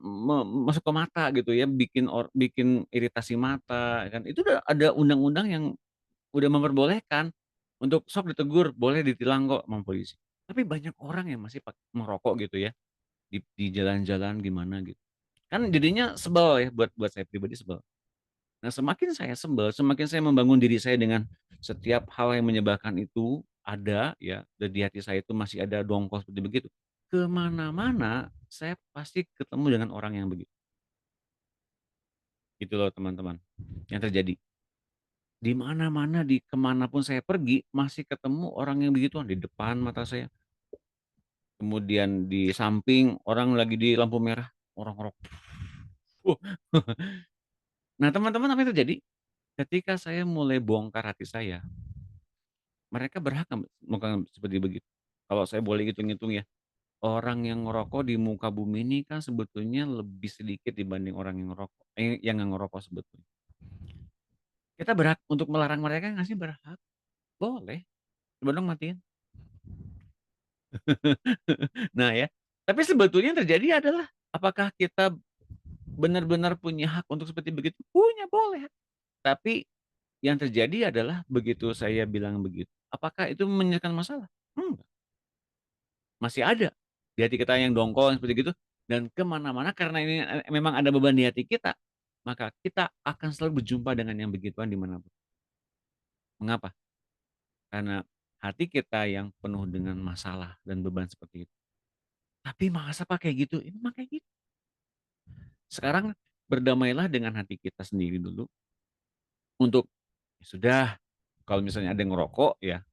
masuk ke mata gitu ya, bikin iritasi mata kan. Itu udah ada undang-undang yang udah memperbolehkan untuk sok ditegur, boleh ditilang kok sama polisi. Tapi banyak orang yang masih merokok gitu ya di jalan-jalan gimana gitu. Kan jadinya sebel ya buat buat saya pribadi sebel. Nah, semakin saya sebel, semakin saya membangun diri saya dengan setiap hal yang menyebalkan itu ada ya, dan di hati saya itu masih ada dongkol seperti begitu. Kemana-mana saya pasti ketemu dengan orang yang begitu. Gitu loh teman-teman yang terjadi. Di mana-mana, di kemanapun saya pergi, masih ketemu orang yang begituan di depan mata saya. Kemudian di samping orang lagi di lampu merah, orang ngerokok. Nah, teman-teman, apa yang terjadi? Ketika saya mulai bongkar hati saya, mereka berhak melakukan seperti begitu. Kalau saya boleh hitung-hitung ya, orang yang ngerokok di muka bumi ini kan sebetulnya lebih sedikit dibanding orang yang ngerokok yang nggak ngerokok sebetulnya. Kita berhak untuk melarang mereka nggak sih? Berhak. Boleh. Coba dong matiin. Nah ya, tapi sebetulnya yang terjadi adalah, apakah kita benar-benar punya hak untuk seperti begitu? Punya, boleh. Tapi yang terjadi adalah begitu saya bilang begitu, apakah itu menyelesaikan masalah? Enggak, masih ada di hati kita yang dongkol yang seperti gitu, dan kemana-mana karena ini memang ada beban di hati kita, maka kita akan selalu berjumpa dengan yang begituan dimanapun. Mengapa? Karena hati kita yang penuh dengan masalah dan beban seperti itu. Tapi masa pakai gitu? Ini pakai gitu. Sekarang berdamailah dengan hati kita sendiri dulu untuk, ya sudah, kalau misalnya ada yang ngerokok ya,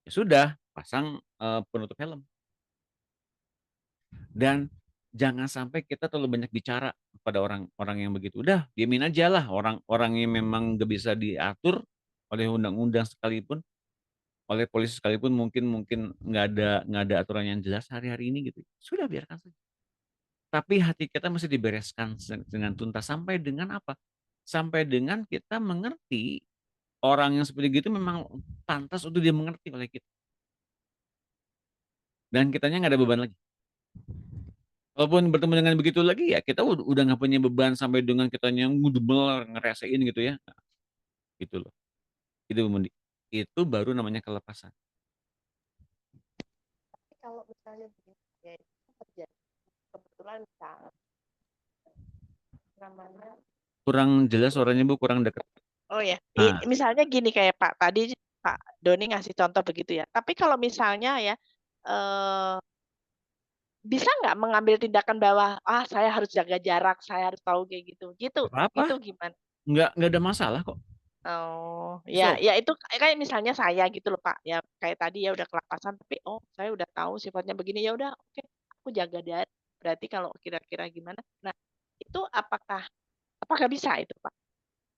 ya sudah, pasang penutup helm. Dan jangan sampai kita terlalu banyak bicara pada orang-orang yang begitu. Udah, diemin aja lah, orang-orang yang memang gak bisa diatur oleh undang-undang sekalipun, oleh polisi sekalipun, mungkin mungkin nggak ada aturan yang jelas hari-hari ini gitu. Sudah, biarkan saja. Tapi hati kita mesti dibereskan dengan tuntas sampai dengan apa? Sampai dengan kita mengerti orang yang seperti itu memang pantas untuk dia mengerti oleh kita. Dan kitanya nggak ada beban lagi. Walaupun bertemu dengan begitu lagi ya kita udah nggak punya beban sampai dengan kitanya ngudebel ngerasain gitu ya. Nah, gitu loh. Itu Mundi. Itu baru namanya kelepasan. Kalau misalnya begini, ya itu terjadi kebetulan misalnya namanya. Kurang jelas suaranya Bu, kurang dekat. Oh ya, Nah, misalnya gini kayak Pak tadi Pak Doni ngasih contoh begitu ya. Tapi kalau misalnya ya eh, bisa nggak mengambil tindakan bahwa saya harus jaga jarak, saya harus tahu kayak gitu, gitu, apa-apa, itu gimana? nggak ada masalah kok. Oh, So, ya itu kayak misalnya saya gitu loh Pak. Ya kayak tadi ya udah kelapasan tapi saya udah tahu sifatnya begini ya udah oke aku jaga jarak. Berarti kalau kira-kira gimana? Nah, itu apakah bisa itu Pak?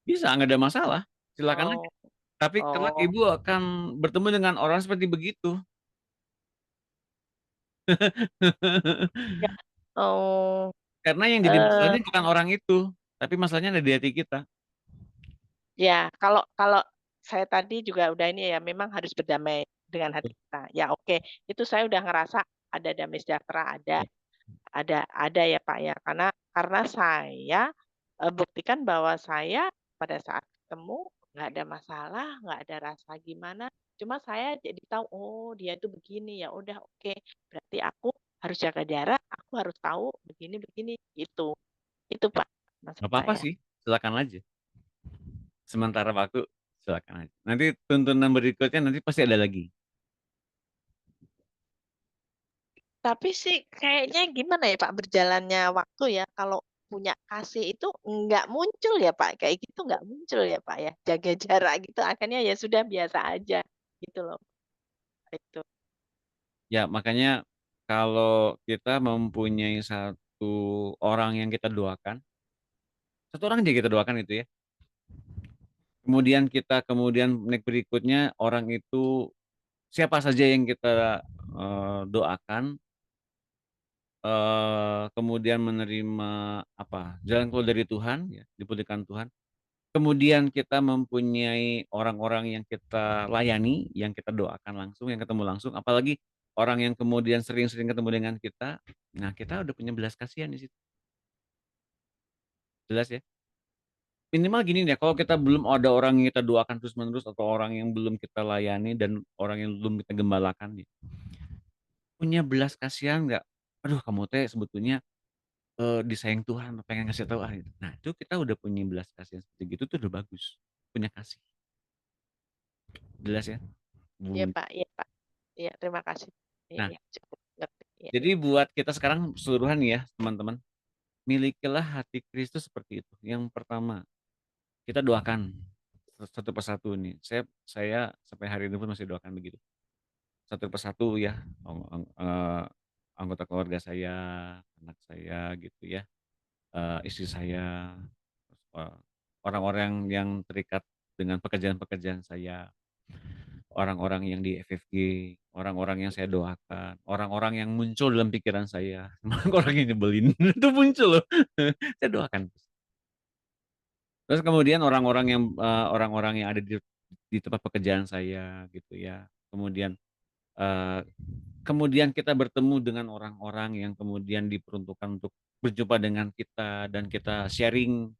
bisa, nggak ada masalah. Silakan aja. Oh, Tapi kelak oh, Ibu akan bertemu dengan orang seperti begitu. ya. Oh, Karena yang jadi eh masalahnya bukan orang itu, tapi masalahnya ada di hati kita. ya kalau kalau saya tadi juga udah ini ya memang harus berdamai dengan hati kita. Ya oke, itu saya udah ngerasa ada damai sejahtera, Ya. ada ya Pak ya karena saya buktikan bahwa saya pada saat ketemu nggak ada masalah, nggak ada rasa gimana. Cuma saya jadi tahu dia itu begini ya udah oke. Berarti aku harus jaga jarak, aku harus tahu begini begini gitu. Itu Pak maksud Nggak apa-apa saya. sih, silakan aja. Sementara waktu, silakan aja. Nanti tuntunan berikutnya nanti pasti ada lagi. Tapi sih kayaknya gimana ya Pak berjalannya waktu ya kalau punya kasih itu nggak muncul ya Pak kayak gitu nggak muncul ya Pak ya jaga jarak gitu akhirnya ya sudah biasa aja gitu loh itu. Ya, makanya kalau kita mempunyai satu orang yang kita doakan, satu orang aja kita doakan itu ya. Kemudian kita next berikutnya orang itu siapa saja yang kita doakan, kemudian menerima apa jalan keluar dari Tuhan, ya, dipulihkan Tuhan. Kemudian kita mempunyai orang-orang yang kita layani, yang kita doakan langsung, yang ketemu langsung, apalagi orang yang kemudian sering-sering ketemu dengan kita. Nah, kita udah punya belas kasihan di situ. Jelas ya? Minimal gini deh, kalau kita belum ada orang yang kita doakan terus-menerus atau orang yang belum kita layani dan orang yang belum kita gembalakan, ya, punya belas kasihan nggak? Aduh, kamu teh sebetulnya disayang Tuhan, pengen ngasih tahu gitu. Nah, itu kita udah punya belas kasihan seperti gitu tuh udah bagus. Punya kasih. Jelas ya? Iya Bun. Pak iya Pak iya terima kasih iya Nah, iya cukup ngerti ya, jadi ya. buat kita sekarang keseluruhan ya, teman-teman, milikilah hati Kristus seperti itu. Yang pertama, kita doakan satu persatu nih. Saya sampai hari ini pun masih doakan begitu. Satu persatu ya, anggota keluarga saya, anak saya gitu ya, istri saya, orang-orang yang terikat dengan pekerjaan-pekerjaan saya, orang-orang yang di FFG, orang-orang yang saya doakan, orang-orang yang muncul dalam pikiran saya, orang yang nyebelin, itu muncul loh. Saya doakan. Terus kemudian orang-orang yang ada di tempat pekerjaan saya gitu ya. Eee, kemudian kita bertemu dengan orang-orang yang kemudian diperuntukkan untuk berjumpa dengan kita dan kita sharing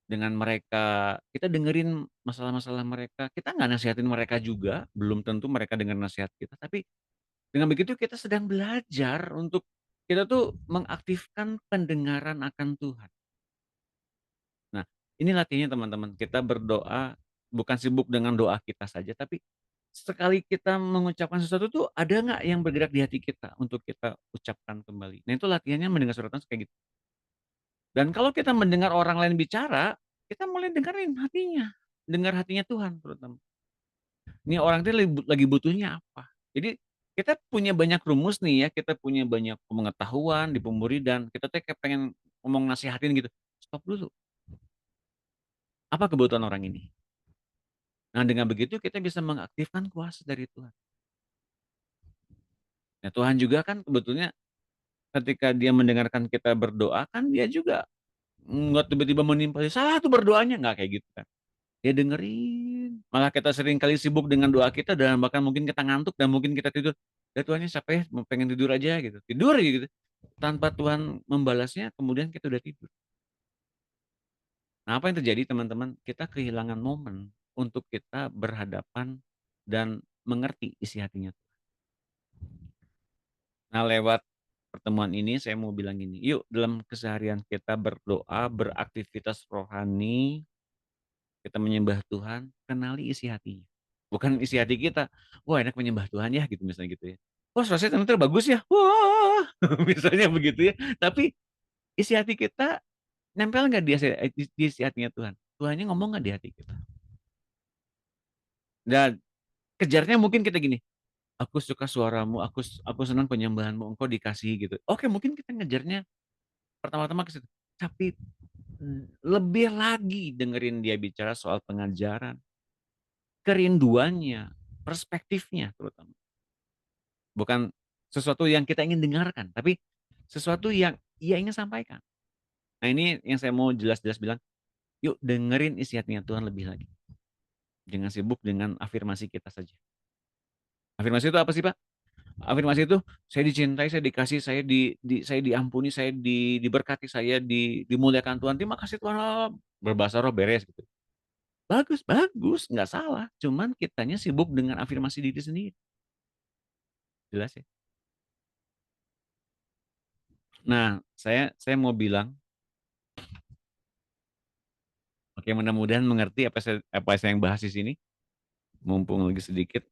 dengan mereka, kita dengerin masalah-masalah mereka, kita nggak nasihatin mereka juga, belum tentu mereka dengar nasihat kita, tapi dengan begitu kita sedang belajar untuk kita tuh mengaktifkan pendengaran akan Tuhan. Nah, ini latihannya teman-teman, kita berdoa bukan sibuk dengan doa kita saja, tapi sekali kita mengucapkan sesuatu tuh ada nggak yang bergerak di hati kita untuk kita ucapkan kembali. Nah, itu latihannya mendengar suara Tuhan kayak gitu. Dan kalau kita mendengar orang lain bicara, kita mulai dengerin hatinya, dengar hatinya Tuhan terutama. Ini orang itu lagi butuhnya apa. Jadi kita punya banyak rumus nih ya, kita punya banyak pengetahuan di pemuridan, kita tuh kayak pengen ngomong nasihatin gitu. Stop dulu. Apa kebutuhan orang ini? Nah, dengan begitu kita bisa mengaktifkan kuasa dari Tuhan. Nah, Tuhan juga kan sebetulnya ketika dia mendengarkan kita berdoa kan dia juga nggak tiba-tiba menimpali, salah tuh berdoanya, nggak kayak gitu kan. Dia dengerin, malah kita sering kali sibuk dengan doa kita dan bahkan mungkin kita ngantuk dan mungkin kita tidur. Ya Tuhannya capek, mau pengen tidur aja gitu. Tidur aja gitu. Tanpa Tuhan membalasnya, kemudian kita udah tidur. Nah, apa yang terjadi teman-teman? Kita kehilangan momen untuk kita berhadapan dan mengerti isi hatinya. Nah, lewat pertemuan ini saya mau bilang gini, yuk dalam keseharian kita berdoa, beraktivitas rohani, kita menyembah Tuhan, kenali isi hatinya. Bukan isi hati kita, wah enak menyembah Tuhan ya gitu misalnya gitu ya. Wah suasana ternyata bagus ya, wah misalnya begitu ya. Tapi isi hati kita nempel nggak di isi hatinya Tuhan? Tuhannya ngomong nggak di hati kita? Dan kejarnya mungkin kita gini, aku suka suaramu, aku senang penyembahanmu, engkau dikasihi gitu. Oke mungkin kita ngejarnya pertama-tama ke situ. Tapi lebih lagi dengerin dia bicara soal pengajaran, kerinduannya, perspektifnya terutama. Bukan sesuatu yang kita ingin dengarkan, tapi sesuatu yang ia ingin sampaikan. Nah ini yang saya mau jelas-jelas bilang, yuk dengerin isi hatinya Tuhan lebih lagi. Jangan sibuk dengan afirmasi kita saja. Afirmasi itu apa sih Pak? Afirmasi itu saya dicintai, saya dikasih, saya diampuni, saya diberkati, saya dimuliakan Tuhan. Terima kasih Tuhan, berbahasa roh beres gitu. Bagus, bagus, nggak salah. Cuman kitanya sibuk dengan afirmasi diri sendiri. Jelas ya? Nah, saya mau bilang, oke mudah-mudahan mengerti apa saya yang bahas di sini. Mumpung lagi sedikit,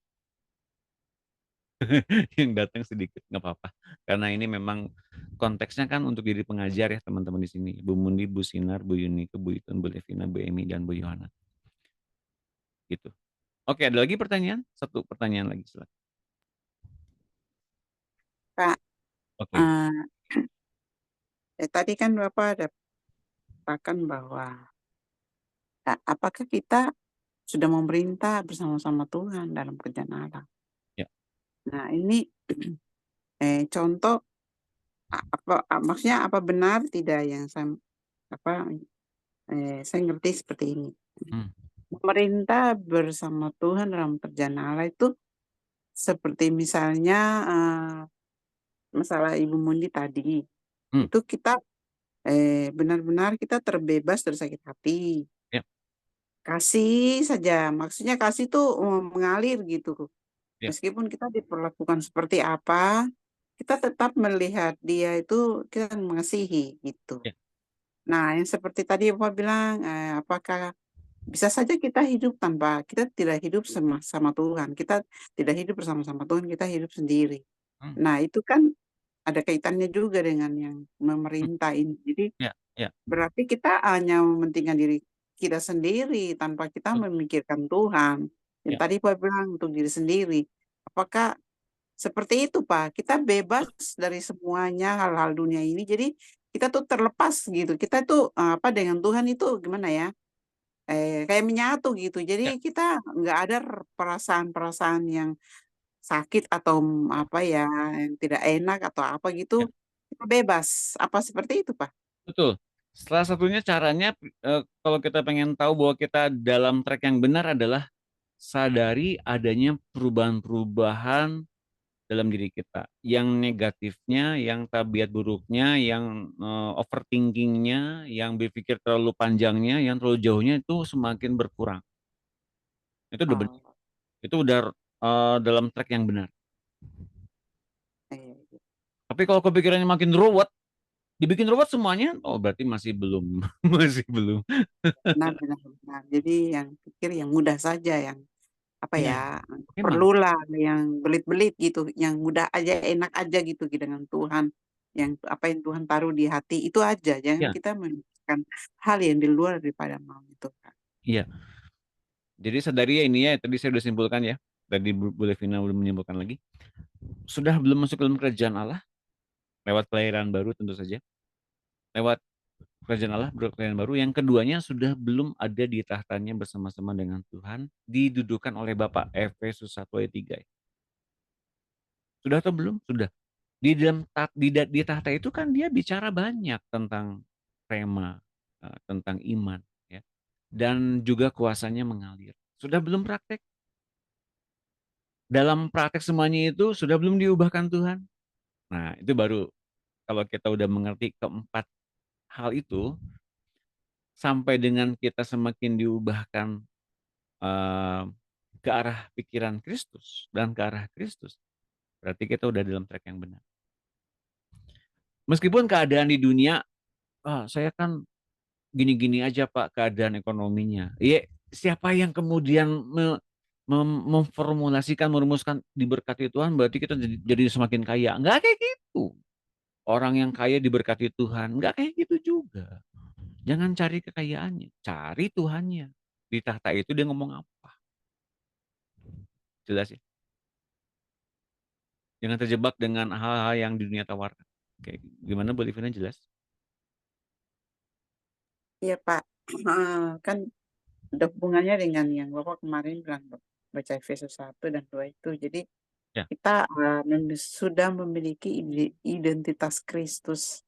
yang datang sedikit nggak apa-apa. Karena ini memang konteksnya kan untuk diri pengajar ya teman-teman di sini. Bu Mundi, Bu Sinar, Bu Yunike, Bu Itun, Bu Levina, Bu Emi, dan Bu Yohana. Gitu. Oke, ada lagi pertanyaan? Satu pertanyaan lagi silakan. Pak, Oke. tadi kan Bapak ada katakan bahwa apakah kita sudah memerintah bersama-sama Tuhan dalam kerjaan Allah. Ya. Nah ini contoh maksudnya apa benar tidak yang saya ngerti seperti ini. Pemerintah bersama Tuhan dalam kerjaan Allah itu seperti misalnya masalah Ibu Mundi tadi, itu kita benar-benar kita terbebas dari sakit hati. Ya. Kasih saja, maksudnya kasih tuh mengalir gitu. Ya. Meskipun kita diperlakukan seperti apa, kita tetap melihat dia itu kita mengasihi gitu. Ya. Nah, yang seperti tadi Bapak bilang, apakah bisa saja kita hidup tanpa, kita tidak hidup sama Tuhan, kita tidak hidup bersama-sama Tuhan, kita hidup sendiri. Nah, itu kan ada kaitannya juga dengan yang memerintah ini. Jadi berarti kita hanya mementingkan diri kita sendiri tanpa kita memikirkan Tuhan. Yang tadi Pak bilang untuk diri sendiri. Apakah seperti itu Pak? Kita bebas dari semuanya hal-hal dunia ini. Jadi kita tuh terlepas gitu. Kita tuh dengan Tuhan itu gimana ya? kayak menyatu gitu. Ya, Jadi kita nggak ada perasaan-perasaan yang sakit atau apa ya, yang tidak enak atau apa ya, gitu, kita bebas. Apa seperti itu, Pak? betul. Salah satunya caranya, kalau kita pengen tahu bahwa kita dalam track yang benar adalah sadari adanya perubahan-perubahan dalam diri kita. Yang negatifnya, yang tabiat buruknya, yang overthinkingnya, yang berpikir terlalu panjangnya, yang terlalu jauhnya itu semakin berkurang. Itu udah benar. Oh, Itu udah dalam track yang benar. iya. Tapi kalau kepikirannya makin ruwet, dibikin ruwet semuanya, oh berarti masih belum, masih belum. Benar, benar, benar. Jadi yang pikir yang mudah saja, yang apa Iya, ya, memang. perlulah yang belit-belit gitu, yang mudah aja, enak aja gitu dengan Tuhan. Yang apa yang Tuhan taruh di hati itu aja. Jangan Ya, kita memikirkan hal yang di luar daripada mau Tuhan. iya. Jadi sadari ya ini ya, tadi saya udah simpulkan ya. Tadi Bu Levina udah menyimpulkan lagi. Sudah belum masuk dalam kerajaan Allah, lewat kelahiran baru tentu saja. Lewat kerajaan Allah, kerajaan baru. Yang keduanya sudah belum ada di tahtanya bersama-sama dengan Tuhan, didudukan oleh Bapa. Efesus 1 ayat 3. Sudah atau belum? Sudah. Di dalam di tahta itu kan dia bicara banyak tentang rema, tentang iman, ya, dan juga kuasanya mengalir. Sudah belum praktek? Dalam praktek semuanya itu sudah belum diubahkan Tuhan? Nah, itu baru kalau kita udah mengerti keempat hal itu, sampai dengan kita semakin diubahkan eh, ke arah pikiran Kristus dan ke arah Kristus, berarti kita udah dalam track yang benar. Meskipun keadaan di dunia, saya kan gini-gini aja Pak keadaan ekonominya. Iya, siapa yang kemudian memformulasikan, merumuskan diberkati Tuhan berarti kita jadi semakin kaya? Enggak kayak gitu. Orang yang kaya diberkati Tuhan, enggak kayak gitu juga. Jangan cari kekayaannya, cari Tuhannya. Di tahta itu dia ngomong apa? Jelas ya? Jangan terjebak dengan hal-hal yang di dunia tawarkan. Oke, gimana Bu Livina, jelas? Iya, Pak. Kan ada hubungannya dengan yang Bapak kemarin bilang baca Efesus 1 dan 2 itu. Jadi Ya, kita sudah memiliki identitas Kristus.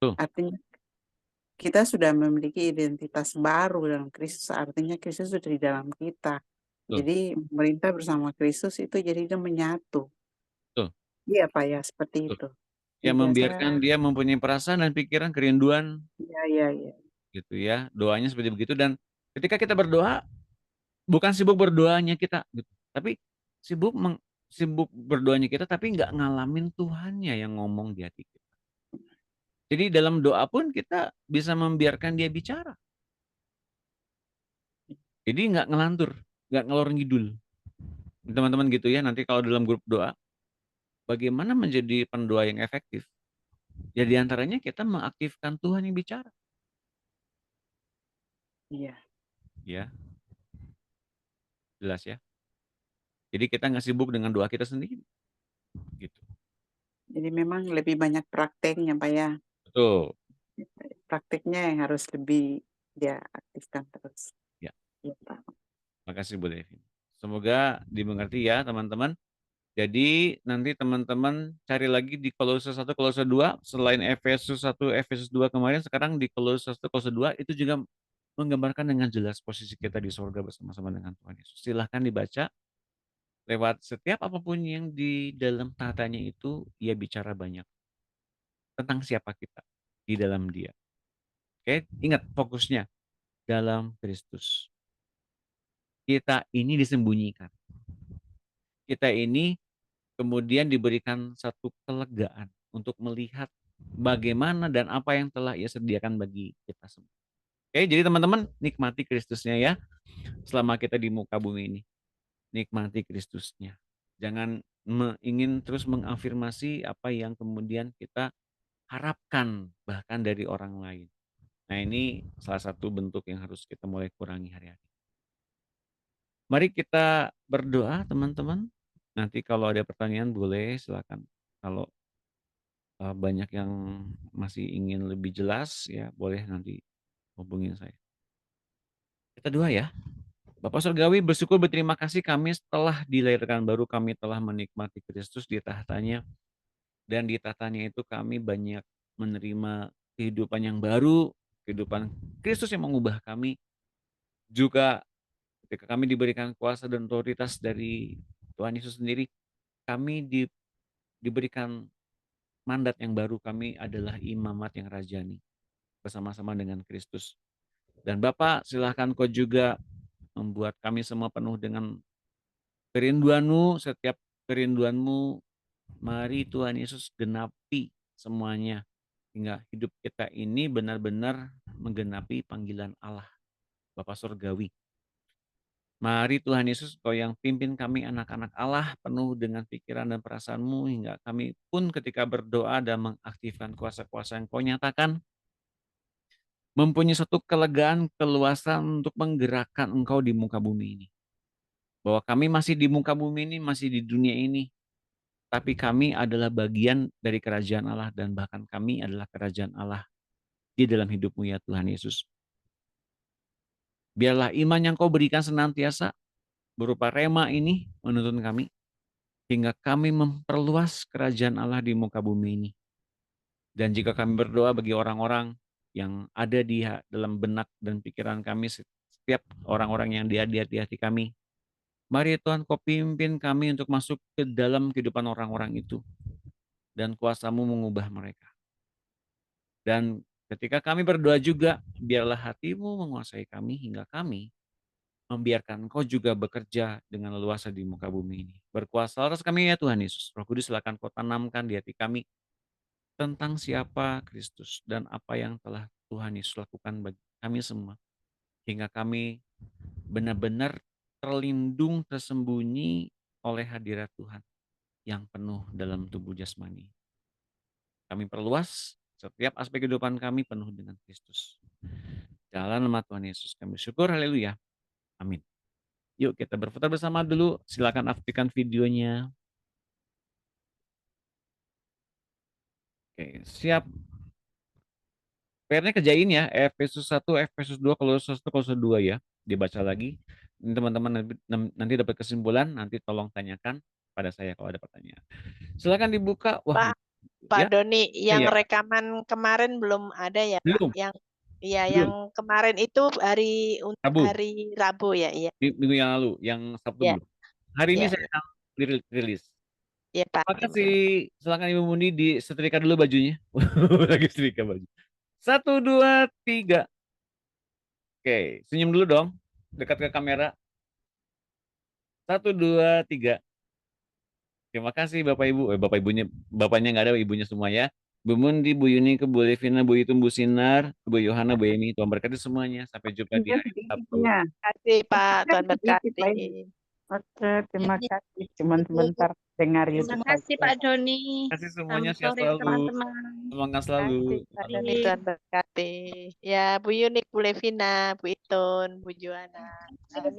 tuh, Artinya kita sudah memiliki identitas baru dalam Kristus. Artinya Kristus sudah di dalam kita. tuh, Jadi pemerintah bersama Kristus itu jadi dia menyatu. tuh, Iya, Pak, ya seperti tuh. itu. Ya Yang biasa, membiarkan dia mempunyai perasaan dan pikiran kerinduan ya, ya, ya. gitu ya. Doanya seperti begitu dan ketika kita berdoa bukan sibuk berdoanya kita gitu. Tapi sibuk sibuk berdoanya kita tapi nggak ngalamin Tuhannya yang ngomong di hati kita. Jadi dalam doa pun kita bisa membiarkan dia bicara. Jadi nggak ngelantur, nggak ngalor ngidul. Teman-teman gitu ya, nanti kalau dalam grup doa, bagaimana menjadi pendoa yang efektif? Ya diantaranya kita mengaktifkan Tuhan yang bicara. Iya. Ya, jelas ya. Jadi kita nggak sibuk dengan doa kita sendiri. Gitu. Jadi memang lebih banyak prakteknya, Pak, ya. Betul. Prakteknya yang harus lebih dia aktifkan terus. Ya, Ya, Pak. makasih Bu Devin. Semoga dimengerti ya teman-teman. Jadi nanti teman-teman cari lagi di Kolose 1, Kolose 2, selain Efesus 1, Efesus 2 kemarin, sekarang di Kolose 1, Kolose 2 itu juga menggambarkan dengan jelas posisi kita di surga bersama-sama dengan Tuhan Yesus. Silahkan dibaca lewat setiap apapun yang di dalam tahtanya itu, ia bicara banyak tentang siapa kita di dalam dia. Oke, ingat fokusnya dalam Kristus. Kita ini disembunyikan. Kita ini kemudian diberikan satu kelegaan untuk melihat bagaimana dan apa yang telah ia sediakan bagi kita semua. Oke, jadi teman-teman nikmati Kristusnya ya. Selama kita di muka bumi ini, nikmati Kristusnya. Jangan ingin terus mengafirmasi apa yang kemudian kita harapkan bahkan dari orang lain. Nah, ini salah satu bentuk yang harus kita mulai kurangi hari-hari. Mari kita berdoa teman-teman. Nanti kalau ada pertanyaan boleh silakan. Kalau banyak yang masih ingin lebih jelas ya boleh nanti hubungin saya. Kita doa ya. Bapak Surgawi, bersyukur berterima kasih kami setelah dilahirkan baru, kami telah menikmati Kristus di tahtanya. Dan di tahtanya itu kami banyak menerima kehidupan yang baru, kehidupan Kristus yang mengubah kami. Juga ketika kami diberikan kuasa dan otoritas dari Tuhan Yesus sendiri, kami diberikan mandat yang baru, kami adalah imamat yang rajani bersama-sama dengan Kristus. Dan Bapak, silahkan Kau juga membuat kami semua penuh dengan kerinduan-Mu, setiap kerinduan-Mu. Mari Tuhan Yesus genapi semuanya, hingga hidup kita ini benar-benar menggenapi panggilan Allah, Bapa Surgawi. Mari Tuhan Yesus, Kau yang pimpin kami anak-anak Allah penuh dengan pikiran dan perasaan-Mu, hingga kami pun ketika berdoa dan mengaktifkan kuasa-kuasa yang Kau nyatakan, mempunyai satu kelegaan, keluasan untuk menggerakkan Engkau di muka bumi ini. Bahwa kami masih di muka bumi ini, masih di dunia ini, tapi kami adalah bagian dari kerajaan Allah, dan bahkan kami adalah kerajaan Allah di dalam hidup-Mu ya Tuhan Yesus. Biarlah iman yang Kau berikan senantiasa berupa rema ini menuntun kami, hingga kami memperluas kerajaan Allah di muka bumi ini. Dan jika kami berdoa bagi orang-orang yang ada di dalam benak dan pikiran kami, setiap orang-orang yang di hati kami, mari Tuhan Kau pimpin kami untuk masuk ke dalam kehidupan orang-orang itu, dan kuasa-Mu mengubah mereka. Dan ketika kami berdoa juga, biarlah hati-Mu menguasai kami, hingga kami membiarkan Kau juga bekerja dengan leluasa di muka bumi ini. Berkuasa atas kami ya Tuhan Yesus. Roh Kudus, silakan Kau tanamkan di hati kami tentang siapa Kristus dan apa yang telah Tuhan Yesus lakukan bagi kami semua, hingga kami benar-benar terlindung, tersembunyi oleh hadirat Tuhan yang penuh dalam tubuh jasmani. Kami perluas setiap aspek kehidupan kami penuh dengan Kristus. Dalam nama Tuhan Yesus kami syukur, haleluya, amin. Yuk kita berputar bersama dulu, silakan aktifkan videonya. Oke, siap. PR-nya kerjain ya, Efesus 1, Efesus 2, Kolose 1, Kolose 2 ya. Dibaca lagi. Ini teman-teman nanti dapat kesimpulan, nanti tolong tanyakan pada saya kalau ada pertanyaan. Silakan dibuka. Wah, Pak ya? Doni, yang ya. Rekaman kemarin belum ada ya, Belum. Pak? Yang Belum. kemarin itu hari Rabu ya, iya. Minggu yang lalu, yang Sabtu Ya. belum. Hari ini Ya. saya akan rilis. Ya, Pak. Terima kasih. Silakan Ibu Mundi disetrika dulu bajunya. Lagi setrika baju. 1, 2, 3. Oke, senyum dulu dong. Dekat ke kamera. 1, 2, 3. Terima kasih Bapak Ibu. Bapak Ibunya, bapaknya nggak ada, ibunya semua ya. Bu Mundi, Bu Yuni, Bu Levina, Bu Itum, Bu Sinar, Bu Yohana, Bu Emi. Tuhan berkati semuanya. Sampai jumpa di hari Sabtu. Ya. Terima kasih Pak, Tuhan berkati. Oke, terima kasih. Cuman sebentar dengar Terima YouTube kasih saja. Pak Doni. Terima kasih semuanya. Selamat Sehat sore selalu. teman-teman. Semangat selalu. Pak Doni, Tuhan berkati. Ya, Bu Yuni, Bu Levina, Bu Itun, Bu Joana.